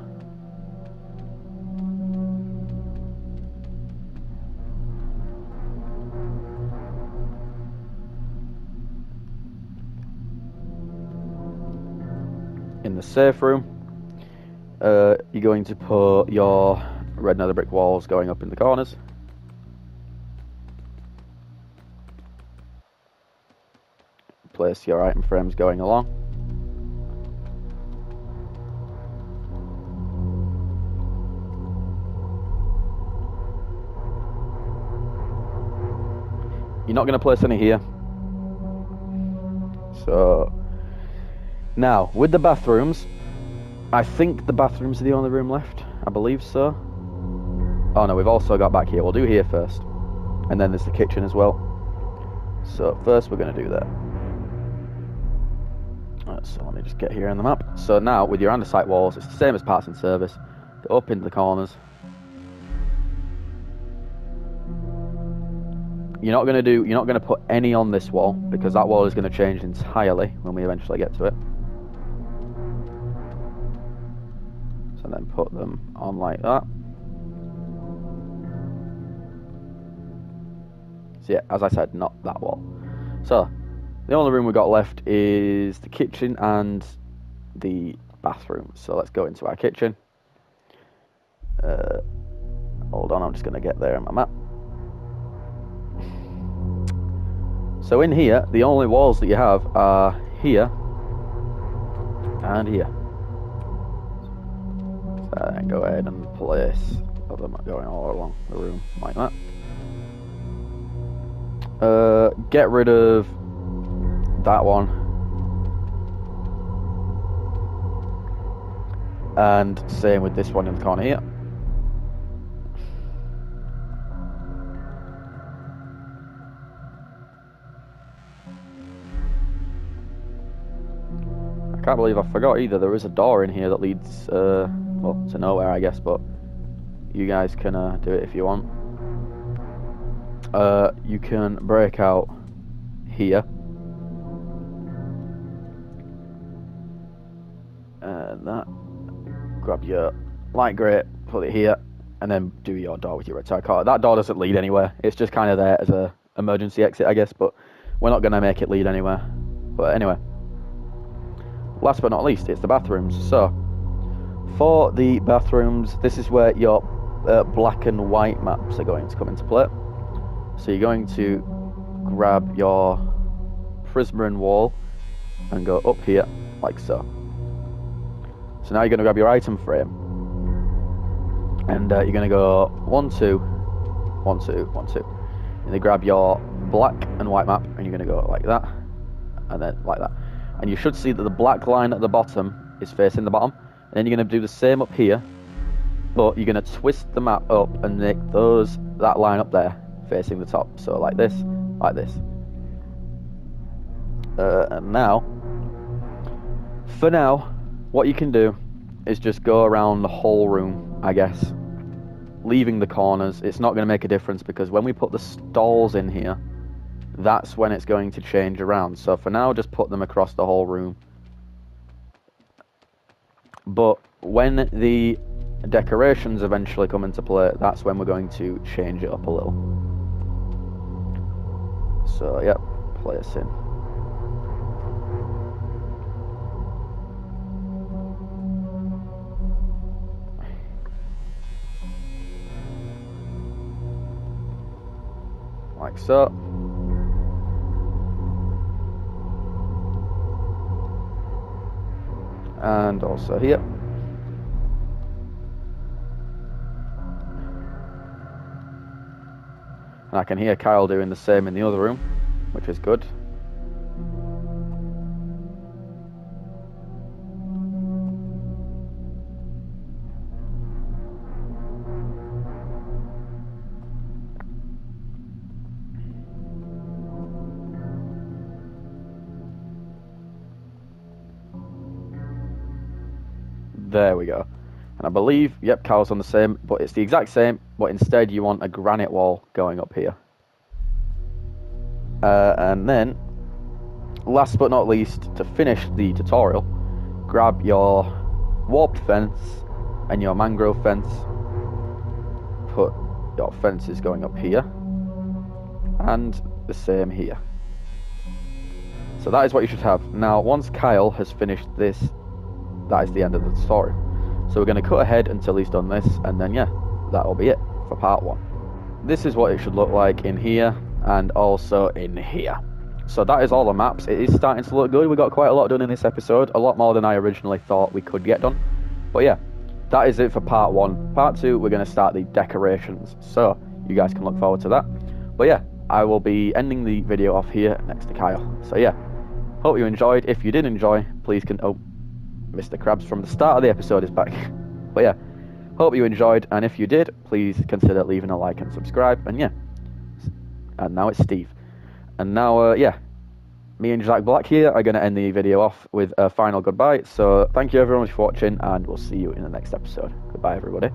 In the safe room, you're going to put your red nether brick walls going up in the corners. Place your item frames going along. You're not going to place any here. So, now, with the bathrooms, I think the bathrooms are the only room left. I believe so. Oh no, we've also got back here. We'll do here first. And then there's the kitchen as well. So first we're going to do that. So let me just get here on the map. So now, with your andesite walls, it's the same as parts and service. Go up into the corners. You're not going to put any on this wall, because that wall is going to change entirely when we eventually get to it. So then put them on like that. So yeah, as I said, not that wall. So, the only room we've got left is the kitchen and the bathroom. So let's go into our kitchen. Hold on, I'm just going to get there on my map. So in here, the only walls that you have are here and here. So then go ahead and place them going all along the room like that. Get rid of that one. And same with this one in the corner here. I can't believe I forgot either. There is a door in here that leads, well, to nowhere, I guess, but you guys can do it if you want. You can break out here. And that. Grab your light grey, put it here, and then do your door with your red terracotta. That door doesn't lead anywhere. It's just kind of there as a emergency exit, I guess, but we're not going to make it lead anywhere. But anyway. Last but not least, it's the bathrooms. So, for the bathrooms, this is where your black and white maps are going to come into play. So you're going to grab your prismarine wall and go up here, like so. So now you're going to grab your item frame. And you're going to go 1, 2, 1, 2, 1, 2. And then grab your black and white map, and you're going to go like that, and then like that. And you should see that the black line at the bottom is facing the bottom. And then you're going to do the same up here, but you're going to twist the map up and make that line up there facing the top. So like this, like this. And now, for now, what you can do is just go around the whole room, I guess, leaving the corners. It's not going to make a difference, because when we put the stalls in here, that's when it's going to change around. So for now, just put them across the whole room. But when the decorations eventually come into play, that's when we're going to change it up a little. So, yep, place in. Like so. And also here. And I can hear Kyle doing the same in the other room, which is good. There we go. And I believe, yep, Kyle's on the same, but it's the exact same, but instead you want a granite wall going up here. And then, last but not least, to finish the tutorial, grab your warped fence and your mangrove fence. Put your fences going up here. And the same here. So that is what you should have. Now, once Kyle has finished this, that is the end of the tutorial. So we're going to cut ahead until he's done this, and then yeah, that'll be it for part 1. This is what it should look like in here, and also in here. So that is all the maps. It is starting to look good. We got quite a lot done in this episode, a lot more than I originally thought we could get done. But yeah, that is it for part 1. Part 2, we're going to start the decorations, so you guys can look forward to that. But yeah, I will be ending the video off here next to Kyle. So yeah, hope you enjoyed. If you did enjoy, please oh, Mr. Krabs from the start of the episode is back. But yeah, hope you enjoyed, and if you did, please consider leaving a like and subscribe. And yeah, and now it's Steve. And now, yeah, me and Jack Black here are going to end the video off with a final goodbye. So thank you everyone for watching, and we'll see you in the next episode. Goodbye, everybody.